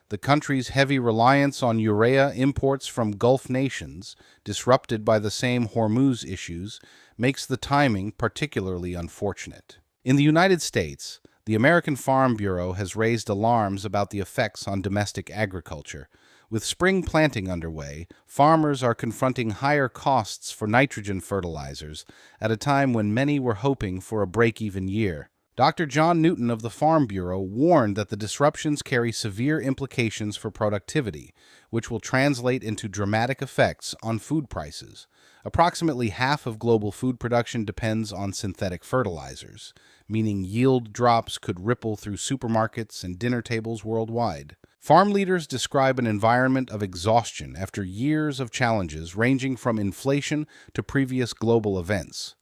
The country's heavy reliance on urea imports from Gulf nations, disrupted by the same Hormuz issues, makes the timing particularly unfortunate. In the United States, the American Farm Bureau has raised alarms about the effects on domestic agriculture. With spring planting underway, farmers are confronting higher costs for nitrogen fertilizers at a time when many were hoping for a break-even year. Dr. John Newton of the Farm Bureau warned that the disruptions carry severe implications for productivity, which will translate into dramatic effects on food prices. Approximately half of global food production depends on synthetic fertilizers, meaning yield drops could ripple through supermarkets and dinner tables worldwide. Farm leaders describe an environment of exhaustion after years of challenges ranging from inflation to previous global events.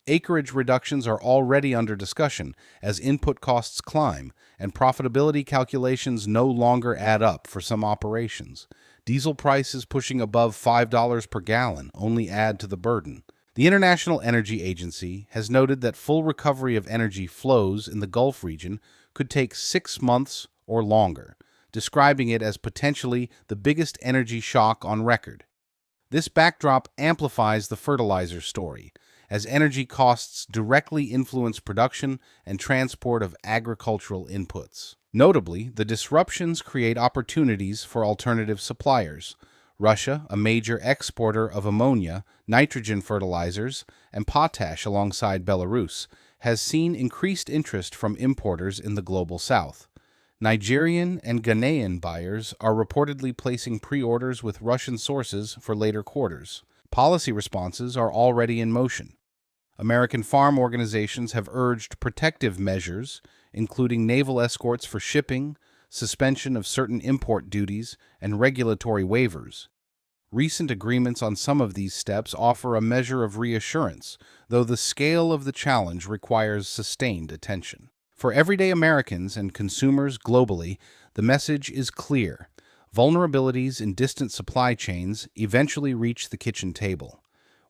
Acreage reductions are already under discussion as input costs climb and profitability calculations no longer add up for some operations. Diesel prices pushing above $5 per gallon only add to the burden. The International Energy Agency has noted that full recovery of energy flows in the Gulf region could take 6 months or longer, describing it as potentially the biggest energy shock on record. This backdrop amplifies the fertilizer story, as energy costs directly influence production and transport of agricultural inputs. Notably, the disruptions create opportunities for alternative suppliers. Russia, a major exporter of ammonia, nitrogen fertilizers, and potash alongside Belarus, has seen increased interest from importers in the global south. Nigerian and Ghanaian buyers are reportedly placing pre-orders with Russian sources for later quarters. Policy responses are already in motion. American farm organizations have urged protective measures, including naval escorts for shipping, suspension of certain import duties, and regulatory waivers. Recent agreements on some of these steps offer a measure of reassurance, though the scale of the challenge requires sustained attention. For everyday Americans and consumers globally, the message is clear. Vulnerabilities in distant supply chains eventually reach the kitchen table.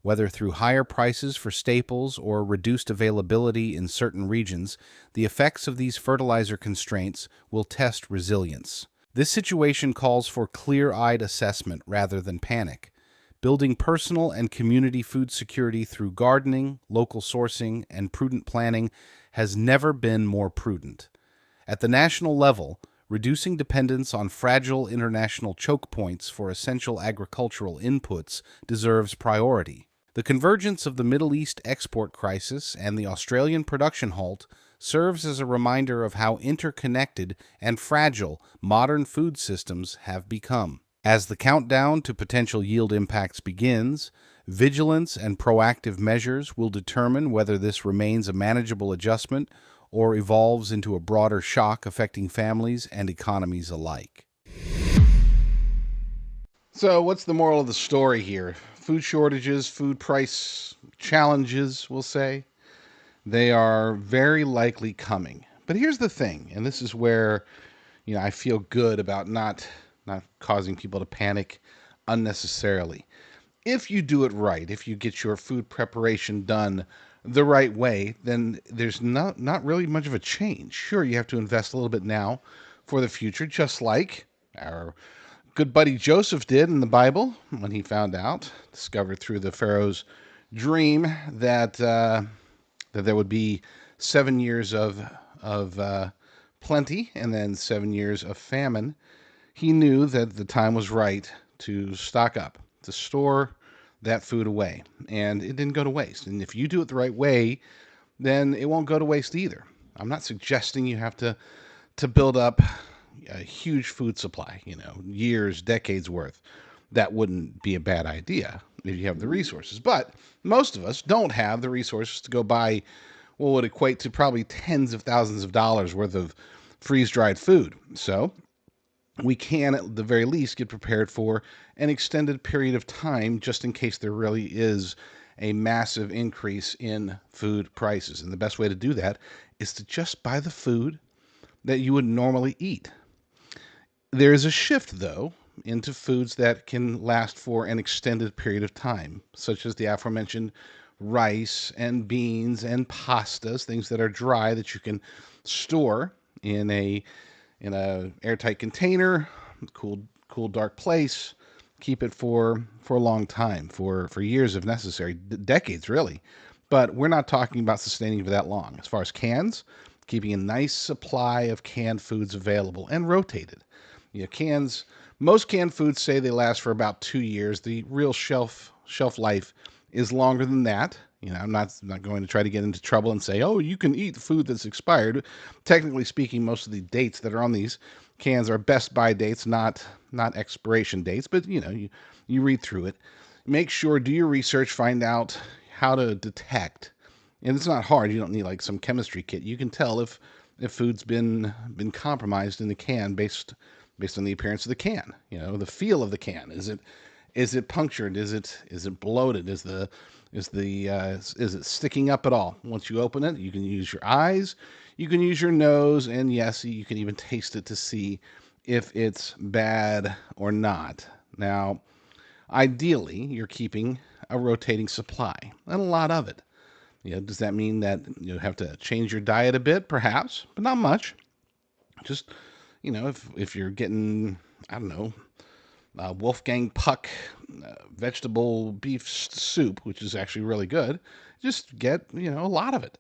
Whether through higher prices for staples or reduced availability in certain regions, the effects of these fertilizer constraints will test resilience. This situation calls for clear-eyed assessment rather than panic. Building personal and community food security through gardening, local sourcing, and prudent planning has never been more prudent. At the national level, reducing dependence on fragile international choke points for essential agricultural inputs deserves priority. The convergence of the Middle East export crisis and the Australian production halt serves as a reminder of how interconnected and fragile modern food systems have become. As the countdown to potential yield impacts begins, vigilance and proactive measures will determine whether this remains a manageable adjustment or evolves into a broader shock affecting families and economies alike. So, what's the moral of the story here? Food shortages, food price challenges, we'll say, they are very likely coming. But here's the thing, and this is where, I feel good about not causing people to panic unnecessarily. If you do it right, if you get your food preparation done the right way, then there's not really much of a change. Sure, you have to invest a little bit now for the future, just like our good buddy Joseph did in the Bible when he discovered through the Pharaoh's dream that there would be 7 years of plenty and then 7 years of famine. He knew that the time was right to stock up, to store that food away, and it didn't go to waste. And if you do it the right way, then it won't go to waste either. I'm not suggesting you have to build up a huge food supply, years, decades worth. That wouldn't be a bad idea if you have the resources. But most of us don't have the resources to go buy what would equate to probably tens of thousands of dollars worth of freeze-dried food. So we can, at the very least, get prepared for an extended period of time just in case there really is a massive increase in food prices. And the best way to do that is to just buy the food that you would normally eat. There is a shift, though, into foods that can last for an extended period of time, such as the aforementioned rice and beans and pastas, things that are dry that you can store in a airtight container, cool, dark place. Keep it for a long time, for years if necessary, decades really. But we're not talking about sustaining for that long. As far as cans, keeping a nice supply of canned foods available and rotated. Most canned foods say they last for about 2 years. The real shelf life is longer than that. I'm not going to try to get into trouble and say, oh, you can eat food that's expired. Technically speaking, most of the dates that are on these cans are best by dates, not expiration dates. But you read through it, make sure, do your research, find out how to detect. And it's not hard. You don't need like some chemistry kit. You can tell if food's been compromised in the can based on the appearance of the can. The feel of the can. Is it punctured? Is it bloated? Is it sticking up at all? Once you open it, you can use your eyes, you can use your nose, and yes, you can even taste it to see if it's bad or not. Now, ideally, you're keeping a rotating supply, and a lot of it. Does that mean that you have to change your diet a bit? Perhaps, but not much. Just, if you're getting, I don't know, Wolfgang Puck vegetable beef soup, which is actually really good, just get, a lot of it.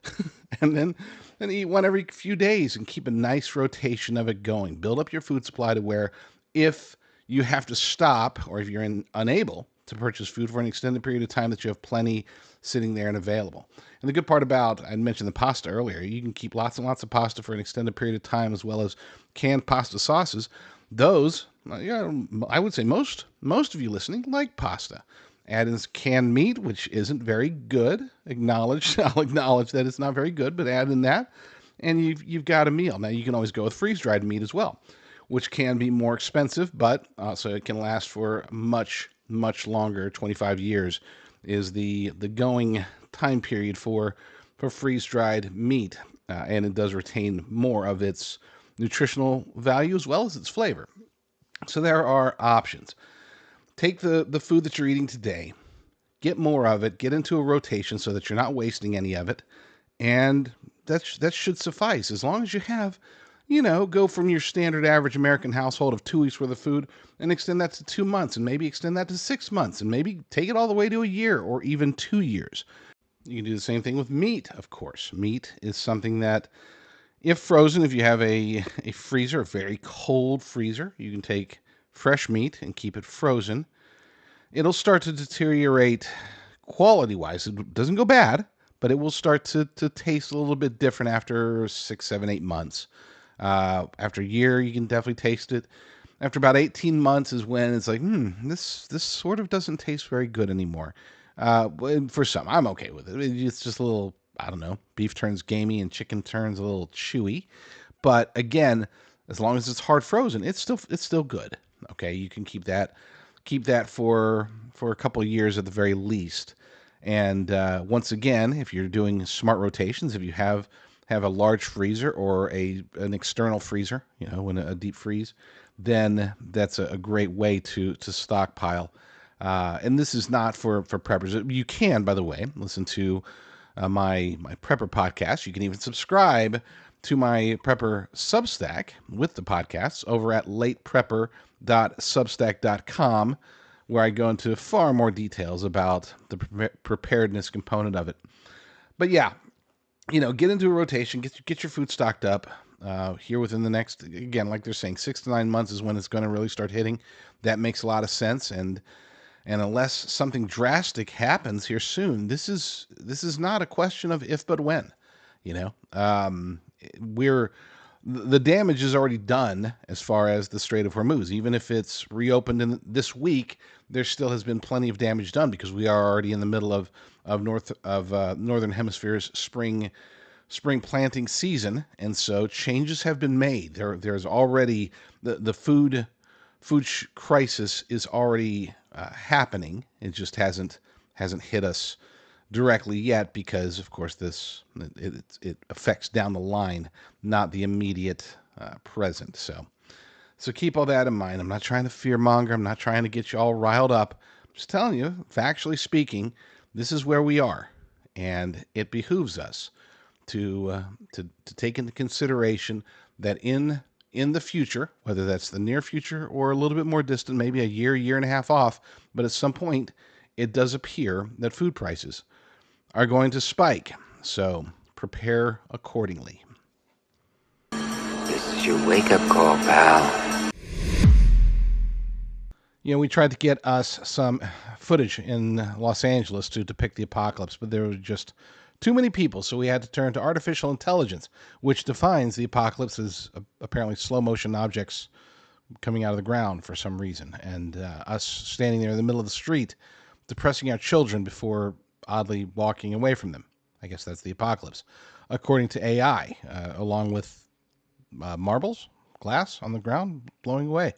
and then eat one every few days and keep a nice rotation of it going. Build up your food supply to where if you have to stop or if you're unable to purchase food for an extended period of time that you have plenty sitting there and available. And the good part about, I mentioned the pasta earlier, you can keep lots and lots of pasta for an extended period of time, as well as canned pasta sauces. Those, I would say most of you listening like pasta. Add in canned meat, which isn't very good. I'll acknowledge that it's not very good, but add in that, and you've got a meal. Now you can always go with freeze-dried meat as well, which can be more expensive, but also it can last for much longer. 25 years is the going time period for freeze-dried meat, and it does retain more of its nutritional value as well as its flavor. So there are options. Take the food that you're eating today, get more of it, get into a rotation so that you're not wasting any of it, and that should suffice. As long as you have, go from your standard average American household of 2 weeks worth of food and extend that to 2 months, and maybe extend that to 6 months, and maybe take it all the way to a year or even 2 years. You can do the same thing with meat, of course. Meat is something that, if frozen, if you have a freezer, a very cold freezer, you can take fresh meat and keep it frozen. It'll start to deteriorate quality-wise. It doesn't go bad, but it will start to taste a little bit different after 6, 7, 8 months. After a year, you can definitely taste it. After about 18 months is when it's like, this sort of doesn't taste very good anymore. For some, I'm okay with it. It's just a little, I don't know, beef turns gamey and chicken turns a little chewy. But again, as long as it's hard frozen, it's still good. Okay, you can keep that for a couple of years at the very least. And once again, if you're doing smart rotations, if you have a large freezer or an external freezer, in a deep freeze, then that's a great way to stockpile. And this is not for preppers. You can, by the way, listen to my prepper podcast. You can even subscribe to my prepper Substack with the podcasts over at lateprepper.substack.com, where I go into far more details about the preparedness component of it. But yeah, get into a rotation, get your food stocked up here within the next, again, like they're saying, 6 to 9 months is when it's going to really start hitting. That makes a lot of sense. And unless something drastic happens here soon, this is not a question of if but when. The damage is already done as far as the Strait of Hormuz. Even if it's reopened in this week, there still has been plenty of damage done because we are already in the middle of northern hemisphere's spring planting season, and so changes have been made. There's already the food crisis is already happening. It just hasn't hit us directly yet because, of course, it affects down the line, not the immediate present. So keep all that in mind. I'm not trying to fearmonger. I'm not trying to get you all riled up. I'm just telling you, factually speaking, this is where we are, and it behooves us to take into consideration that in the future, whether that's the near future or a little bit more distant, maybe a year and a half off, but at some point, it does appear that food prices are going to spike. So prepare accordingly. This is your wake-up call, pal. We tried to get us some footage in Los Angeles to depict the apocalypse, but there were just too many people, so we had to turn to artificial intelligence, which defines the apocalypse as apparently slow-motion objects coming out of the ground for some reason, and us standing there in the middle of the street depressing our children before oddly walking away from them. I guess that's the apocalypse, according to AI, along with marbles, glass on the ground blowing away.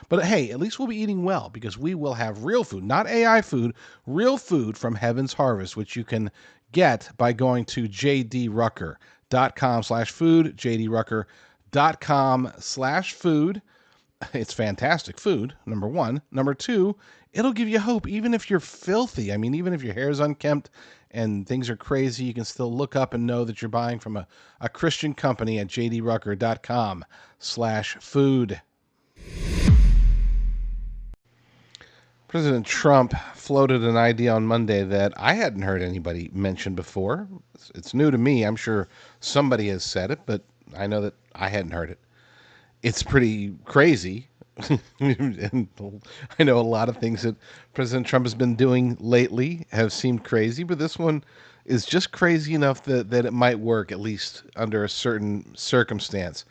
But hey, at least we'll be eating well because we will have real food, not AI food, real food from Heaven's Harvest, which you can get by going to jdrucker.com/food, jdrucker.com/food. It's fantastic food, number one. Number two, it'll give you hope, even if you're filthy. I mean, even if your hair is unkempt and things are crazy, you can still look up and know that you're buying from a Christian company at jdrucker.com/food. President Trump floated an idea on Monday that I hadn't heard anybody mention before. It's new to me. I'm sure somebody has said it, but I know that I hadn't heard it. It's pretty crazy. And I know a lot of things that President Trump has been doing lately have seemed crazy, but this one is just crazy enough that it might work, at least under a certain circumstance.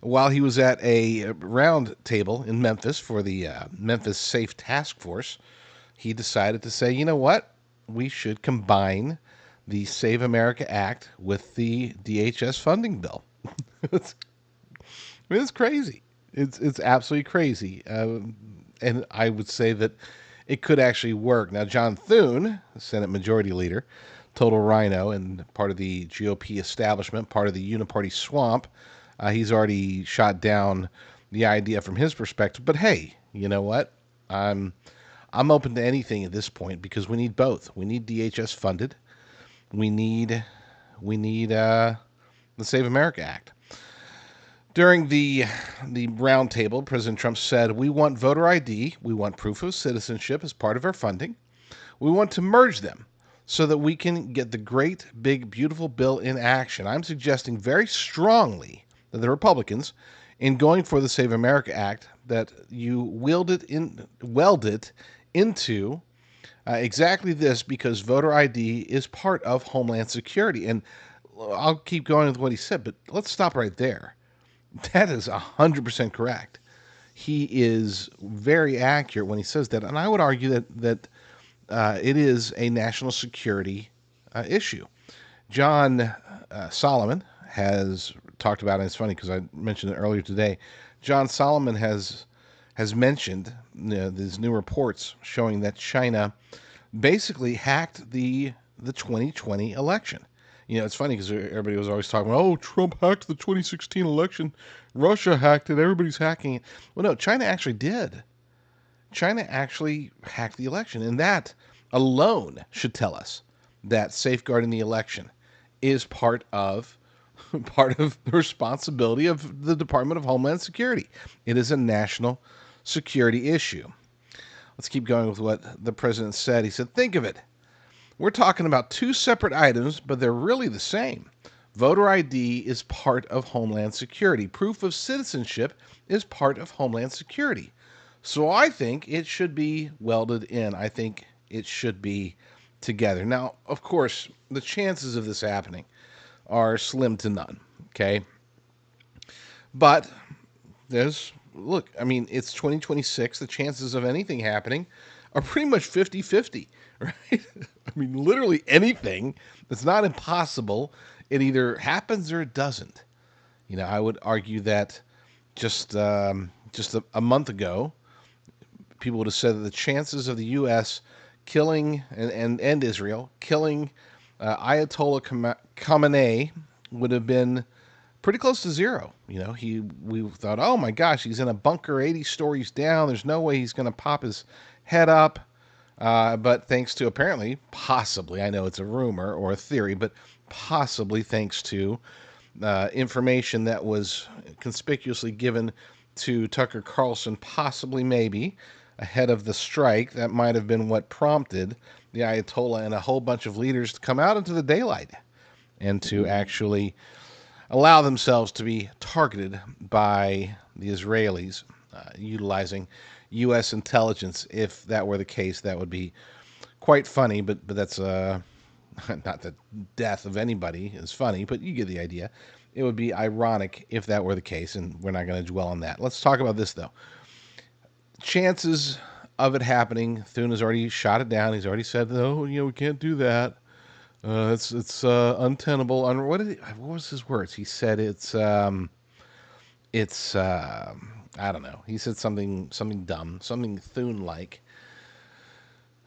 While he was at a round table in Memphis for the Memphis Safe Task Force, he decided to say, you know what? We should combine the Save America Act with the DHS funding bill. it's, it's crazy. It's absolutely crazy. And I would say that it could actually work. Now, John Thune, Senate Majority Leader, total rhino and part of the GOP establishment, part of the uniparty swamp, he's already shot down the idea from his perspective. But hey, you know what? I'm open to anything at this point because we need both. We need DHS funded. We need the Save America Act. During the roundtable, President Trump said, "We want voter ID. We want proof of citizenship as part of our funding. We want to merge them so that we can get the great, big, beautiful bill in action. I'm suggesting very strongly that the Republicans, in going for the Save America Act, that you weld it into exactly this because voter ID is part of Homeland Security." And I'll keep going with what he said, but let's stop right there. That is 100% correct. He is very accurate when he says that, and I would argue that it is a national security issue. John Solomon has talked about it. It's funny because I mentioned it earlier today. John Solomon has mentioned these new reports showing that China basically hacked the 2020 election. It's funny because everybody was always talking about, oh, Trump hacked the 2016 election. Russia hacked it. Everybody's hacking it. Well, no, China actually did. China actually hacked the election. And that alone should tell us that safeguarding the election is part of the responsibility of the Department of Homeland Security. It is a national security issue. Let's keep going with what the president said. He said, think of it. We're talking about two separate items, but they're really the same. Voter ID is part of Homeland Security. Proof of citizenship is part of Homeland Security. So I think it should be welded in. I think it should be together. Now, of course, the chances of this happening are slim to none, okay? But it's 2026. The chances of anything happening are pretty much 50-50, right? I mean, literally anything that's not impossible, it either happens or it doesn't. I would argue that just a month ago, people would have said that the chances of the U.S. killing and Israel killing Ayatollah Khamenei would have been pretty close to zero. We thought, oh my gosh, he's in a bunker 80 stories down. There's no way he's going to pop his head up. But thanks to apparently, possibly, I know it's a rumor or a theory, but possibly thanks to information that was conspicuously given to Tucker Carlson, possibly maybe ahead of the strike, that might have been what prompted the Ayatollah and a whole bunch of leaders to come out into the daylight and to actually allow themselves to be targeted by the Israelis, utilizing U.S. intelligence. If that were the case, that would be quite funny, but that's not the death of anybody is funny, but you get the idea. It would be ironic if that were the case, and we're not going to dwell on that. Let's talk about this, though. Chances of it happening, Thune has already shot it down. He's already said, no, we can't do that. It's untenable. What was his words? He said I don't know. He said something dumb, something Thune-like.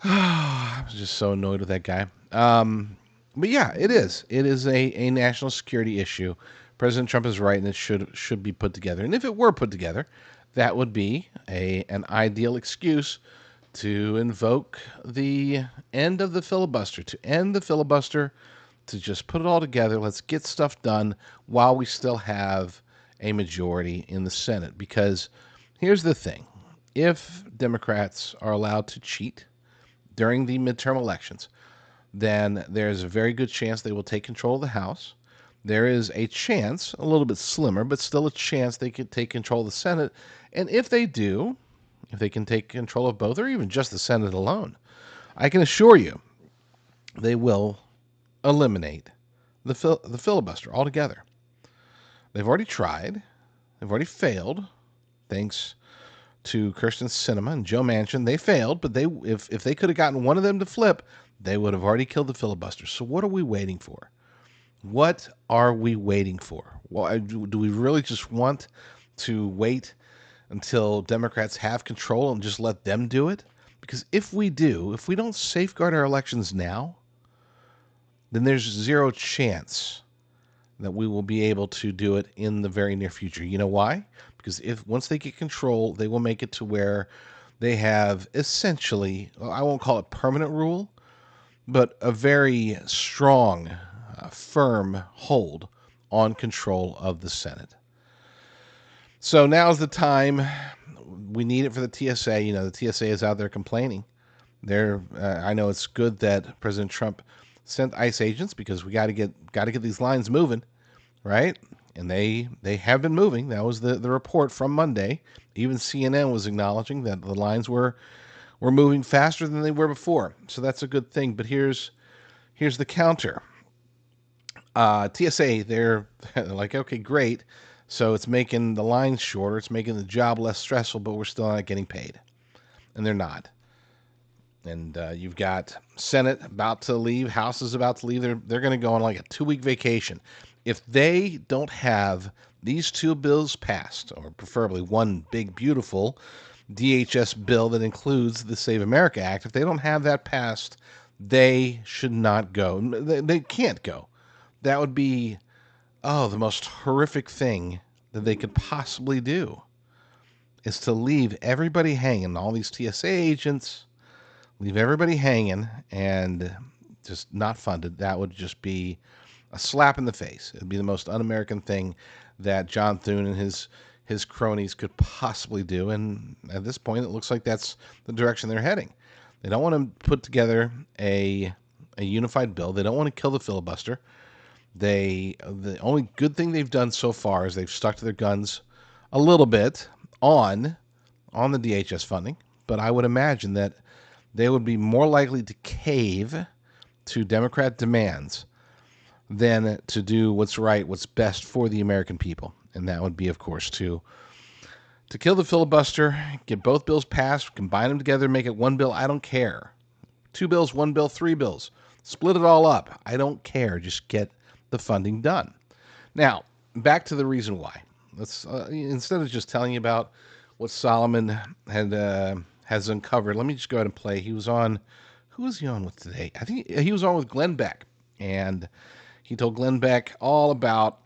I was just so annoyed with that guy. But yeah, it is. It is a national security issue. President Trump is right, and it should be put together. And if it were put together, that would be an ideal excuse to invoke the end of the filibuster, to just put it all together. Let's get stuff done while we still have a majority in the Senate. Because here's the thing. If Democrats are allowed to cheat during the midterm elections, then there's a very good chance they will take control of the House. there is a chance, a little bit slimmer, but still a chance they could take control of the Senate. And if they do, if they can take control of both or even just the Senate alone, I can assure you they will eliminate the filibuster altogether. They've already tried. They've already failed, thanks to Kirsten Sinema and Joe Manchin. They failed, but if they could have gotten one of them to flip, they would have already killed the filibuster. So what are we waiting for? What are we waiting for? Well, do we really just want to wait until Democrats have control and just let them do it? Because if we don't safeguard our elections now, then there's zero chance that we will be able to do it in the very near future. You know why? Because once they get control, they will make it to where they have essentially, I won't call it permanent rule, but a very strong, firm hold on control of the Senate. So now's the time. We need it for the TSA. You know, the TSA is out there complaining. I know it's good that President Trump sent ICE agents because we got to get these lines moving, right? And they have been moving. That was the report from Monday. Even CNN was acknowledging that the lines were moving faster than they were before. So that's a good thing. But here's the counter. TSA, they're like, okay, great. So it's making the lines shorter. It's making the job less stressful, but we're still not getting paid. And they're not. And you've got Senate about to leave, House is about to leave. They're going to go on like a 2-week vacation. If they don't have these two bills passed, or preferably one big, beautiful DHS bill that includes the Save America Act, if they don't have that passed, they should not go. They can't go. That would be, the most horrific thing that they could possibly do, is to leave everybody hanging, all these TSA agents, leave everybody hanging and just not funded. That would just be a slap in the face. It would be the most un-American thing that John Thune and his cronies could possibly do. And at this point, it looks like that's the direction they're heading. They don't want to put together a unified bill. They don't want to kill the filibuster. The only good thing they've done so far is they've stuck to their guns a little bit on the DHS funding. But I would imagine that they would be more likely to cave to Democrat demands than to do what's right, what's best for the American people. And that would be, of course, to kill the filibuster, get both bills passed, combine them together, make it one bill. I don't care. 2 bills, 1 bill, 3 bills. Split it all up. I don't care. Just get the funding done. Now, back to the reason why. Let's instead of just telling you about what Solomon has uncovered, let me just go ahead and play. He was on, who was he on with today? I think he was on with Glenn Beck, and he told Glenn Beck all about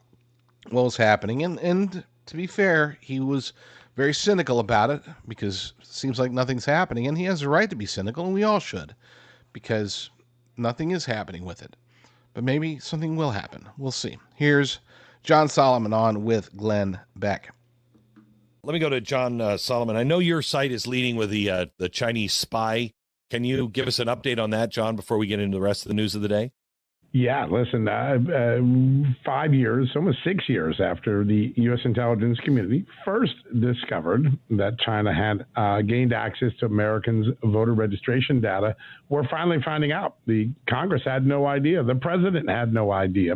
what was happening. And to be fair, he was very cynical about it because it seems like nothing's happening, and he has a right to be cynical, and we all should, because nothing is happening with it. But maybe something will happen. We'll see. Here's John Solomon on with Glenn Beck. Let me go to John Solomon. I know your site is leading with the Chinese spy. Can you give us an update on that, John, before we get into the rest of the news of the day? Yeah, listen, 5 years, almost 6 years after the U.S. intelligence community first discovered that China had gained access to Americans' voter registration data, we're finally finding out. The Congress had no idea. The president had no idea.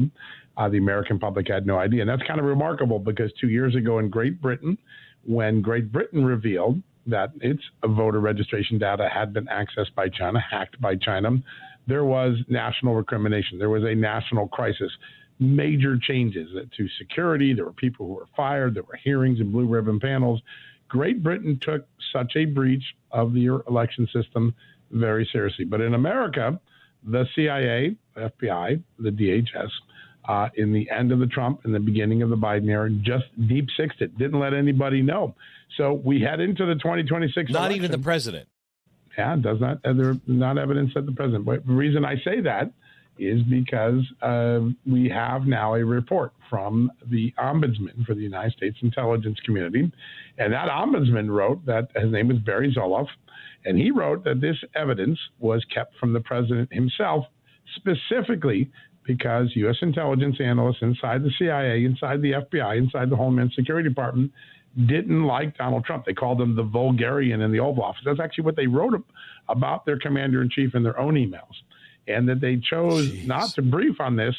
The American public had no idea. And that's kind of remarkable because 2 years ago in Great Britain, when Great Britain revealed that its voter registration data had been accessed by China, hacked by China, there was national recrimination. There was a national crisis, major changes to security. There were people who were fired. There were hearings and blue ribbon panels. Great Britain took such a breach of the election system very seriously. But in America, the CIA, FBI, the DHS, in the end of the Trump and the beginning of the Biden era, just deep sixed it, didn't let anybody know. So we head into the 2026 Not election. even the president. Yeah, does not. There's not evidence that the president. But the reason I say that is because we have now a report from the ombudsman for the United States intelligence community, and that ombudsman wrote that his name is Barry Zoloff, and he wrote that this evidence was kept from the president himself, specifically because U.S. intelligence analysts inside the CIA, inside the FBI, inside the Homeland Security Department didn't like Donald Trump. They called him the vulgarian in the Oval Office. That's actually what they wrote about their commander-in-chief in their own emails. And that they chose not to brief on this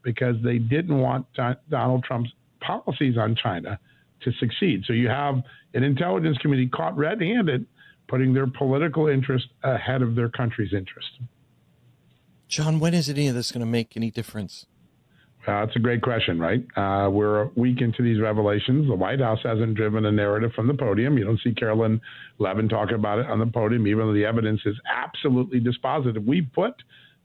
because they didn't want Donald Trump's policies on China to succeed. So you have an intelligence committee caught red-handed, putting their political interest ahead of their country's interest. John, when is any of this going to make any difference? That's a great question, right? We're a week into these revelations. The White House hasn't driven a narrative from the podium. You don't see Carolyn Levin talk about it on the podium, even though the evidence is absolutely dispositive. We put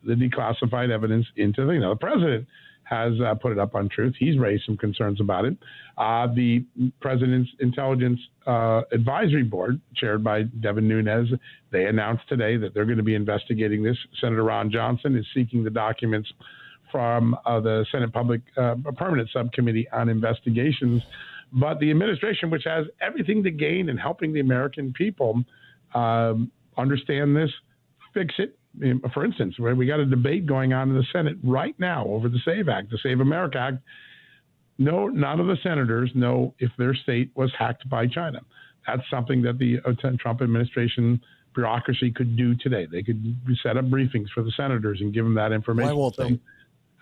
the declassified evidence into the president has put it up on Truth. He's raised some concerns about it. The President's Intelligence Advisory Board, chaired by Devin Nunes, they announced today that they're going to be investigating this. Senator Ron Johnson is seeking the documents from the Senate Public Permanent Subcommittee on Investigations. But the administration, which has everything to gain in helping the American people understand this, fix it. For instance, where we got a debate going on in the Senate right now over the SAVE Act, the Save America Act. No, none of the senators know if their state was hacked by China. That's something that the Trump administration bureaucracy could do today. They could set up briefings for the senators and give them that information. Why won't they?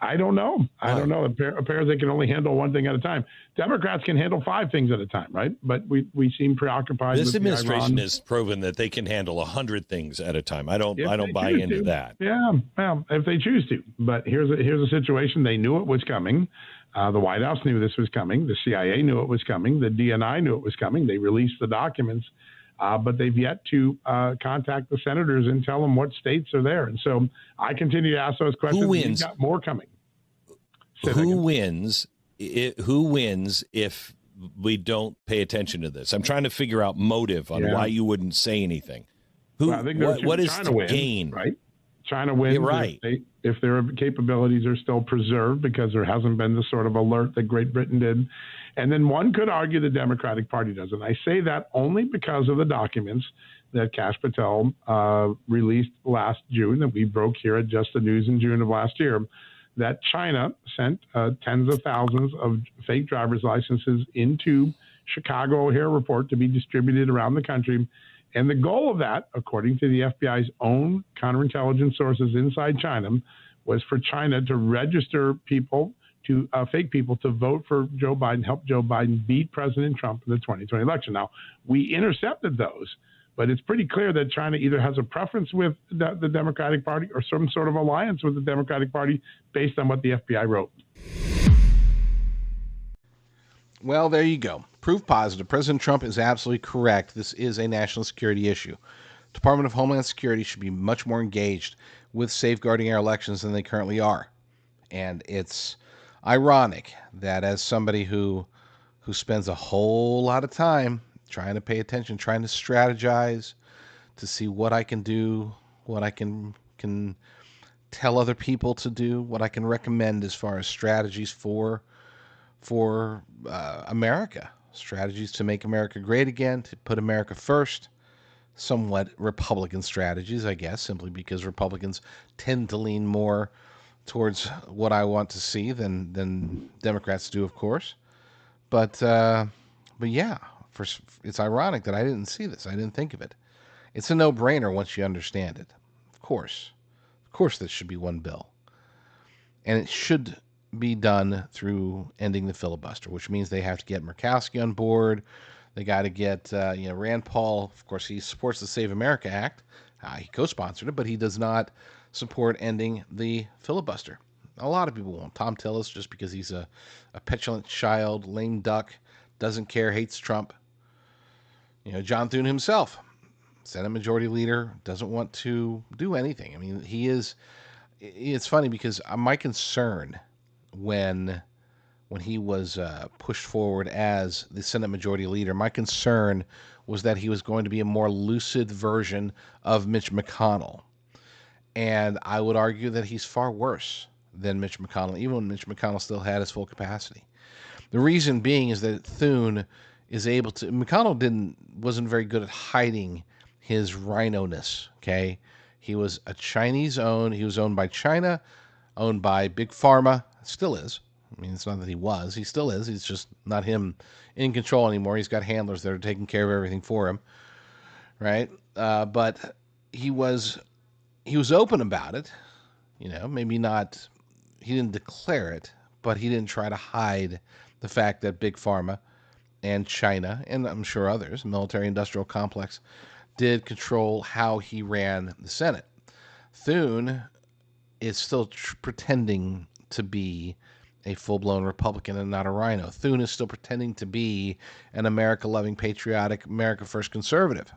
I don't know. I don't know. Apparently, they can only handle one thing at a time. Democrats can handle 5 things at a time, right? But we seem preoccupied. This with administration has proven that they can handle 100 things at a time. I don't buy into that. Yeah, well, if they choose to. But here's a situation. They knew it was coming. The White House knew this was coming. The CIA knew it was coming. The DNI knew it was coming. They released the documents. But they've yet to contact the senators and tell them what states are there. And so I continue to ask those questions. Who wins? We've got more coming. Who wins if we don't pay attention to this? I'm trying to figure out motive on why you wouldn't say anything. What is the gain? Right? China wins right. if their capabilities are still preserved, because there hasn't been the sort of alert that Great Britain did. And then one could argue the Democratic Party does. And I say that only because of the documents that Kash Patel released last June, that we broke here at Just the News in June of last year, that China sent tens of thousands of fake driver's licenses into Chicago O'Hare Report to be distributed around the country. And the goal of that, according to the FBI's own counterintelligence sources inside China, was for China to register people, to fake people, to vote for Joe Biden, help Joe Biden beat President Trump in the 2020 election. Now, we intercepted those, but it's pretty clear that China either has a preference with the Democratic Party or some sort of alliance with the Democratic Party based on what the FBI wrote. Well, there you go. Proof positive. President Trump is absolutely correct. This is a national security issue. Department of Homeland Security should be much more engaged with safeguarding our elections than they currently are. And it's ironic that as somebody who spends a whole lot of time trying to pay attention, trying to strategize to see what I can do, what I can tell other people to do, what I can recommend as far as strategies for America, strategies to make America great again, to put America first, somewhat Republican strategies, I guess, simply because Republicans tend to lean more towards what I want to see than Democrats do, of course. But yeah, it's ironic that I didn't see this. I didn't think of it. It's a no-brainer once you understand it. Of course, this should be one bill. And it should be done through ending the filibuster, which means they have to get Murkowski on board. They got to get Rand Paul. Of course, he supports the Save America Act. He co-sponsored it, but he does not support ending the filibuster. A lot of people won't. Tom Tillis, just because he's a petulant child, lame duck, doesn't care, hates Trump. John Thune himself, Senate Majority Leader, doesn't want to do anything. I mean, he is. It's funny because my concern when he was pushed forward as the Senate Majority Leader, my concern was that he was going to be a more lucid version of Mitch McConnell. And I would argue that he's far worse than Mitch McConnell, even when Mitch McConnell still had his full capacity. The reason being is that Thune is able to. McConnell wasn't very good at hiding his rhino-ness. Okay, he was a Chinese owned. He was owned by China, owned by Big Pharma. Still is. I mean, it's not that he was. He still is. He's just not him in control anymore. He's got handlers that are taking care of everything for him, right? But he was open about it. Maybe not. He didn't declare it, but he didn't try to hide the fact that Big Pharma and China, and I'm sure others, military-industrial complex, did control how he ran the Senate. Thune is still pretending to be a full-blown Republican and not a rhino. Thune is still pretending to be an America-loving, patriotic, America-first conservative.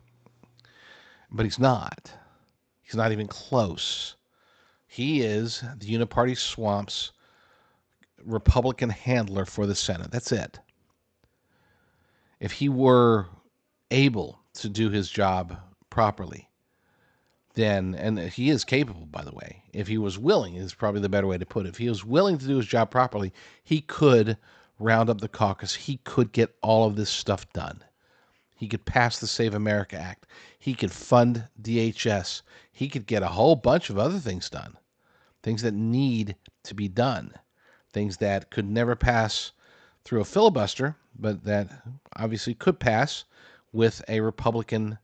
But he's not. He's not even close. He is the Uniparty Swamp's Republican handler for the Senate. That's it. If he were able to do his job properly, then, and he is capable, by the way, if he was willing, is probably the better way to put it. If he was willing to do his job properly, he could round up the caucus. He could get all of this stuff done. He could pass the Save America Act. He could fund DHS. He could get a whole bunch of other things done. Things that need to be done. Things that could never pass through a filibuster, but that obviously could pass with a Republican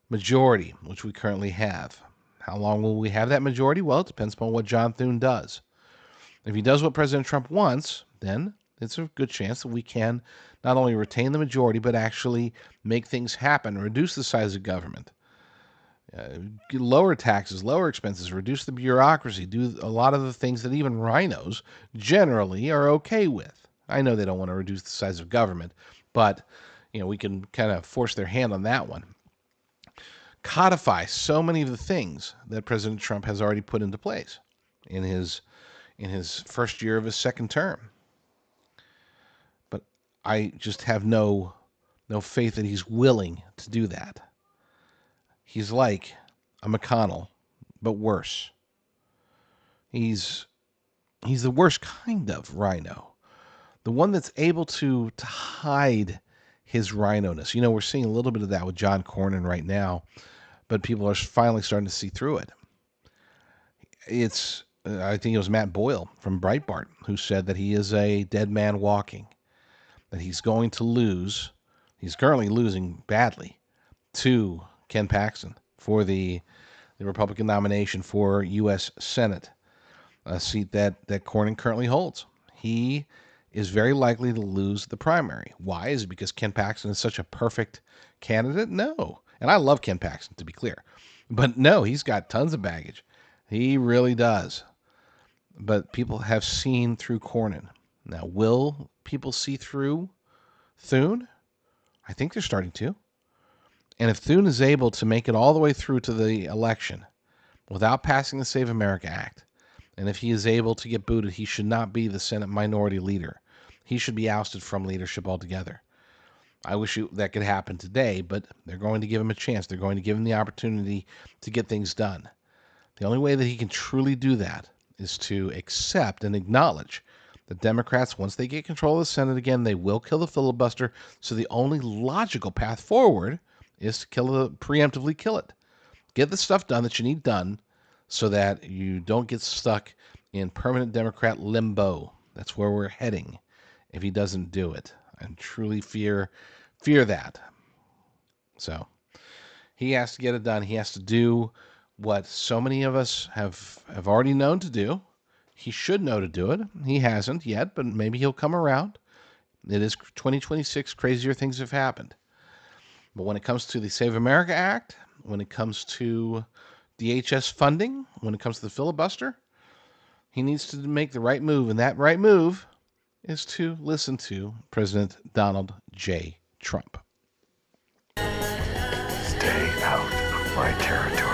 majority, which we currently have. How long will we have that majority? Well, it depends upon what John Thune does. If he does what President Trump wants, then it's a good chance that we can not only retain the majority, but actually make things happen, reduce the size of government, lower taxes, lower expenses, reduce the bureaucracy, do a lot of the things that even rhinos generally are okay with. I know they don't want to reduce the size of government, but we can kind of force their hand on that one. Codify so many of the things that President Trump has already put into place in his first year of his second term. But I just have no faith that he's willing to do that. He's like a McConnell, but worse. He's the worst kind of rhino. The one that's able to hide his rhino-ness. We're seeing a little bit of that with John Cornyn right now, but people are finally starting to see through it. I think it was Matt Boyle from Breitbart who said that he is a dead man walking, that he's going to lose. He's currently losing badly to Ken Paxton for the Republican nomination for U.S. Senate, a seat that Cornyn currently holds. He is very likely to lose the primary. Why? Is it because Ken Paxton is such a perfect candidate? No. And I love Ken Paxton, to be clear. But no, he's got tons of baggage. He really does. But people have seen through Cornyn. Now, will people see through Thune? I think they're starting to. And if Thune is able to make it all the way through to the election without passing the Save America Act, and if he is able to get booted, he should not be the Senate minority leader. He should be ousted from leadership altogether. I wish that could happen today, but they're going to give him a chance. They're going to give him the opportunity to get things done. The only way that he can truly do that is to accept and acknowledge the Democrats, once they get control of the Senate again, they will kill the filibuster. So the only logical path forward is to preemptively kill it. Get the stuff done that you need done so that you don't get stuck in permanent Democrat limbo. That's where we're heading if he doesn't do it. I truly fear that. So he has to get it done. He has to do what so many of us have already known to do. He should know to do it. He hasn't yet, but maybe he'll come around. It is 2026. Crazier things have happened. But when it comes to the Save America Act, when it comes to DHS funding, when it comes to the filibuster, he needs to make the right move. And that right move is to listen to President Donald J. Trump. Stay out of my territory.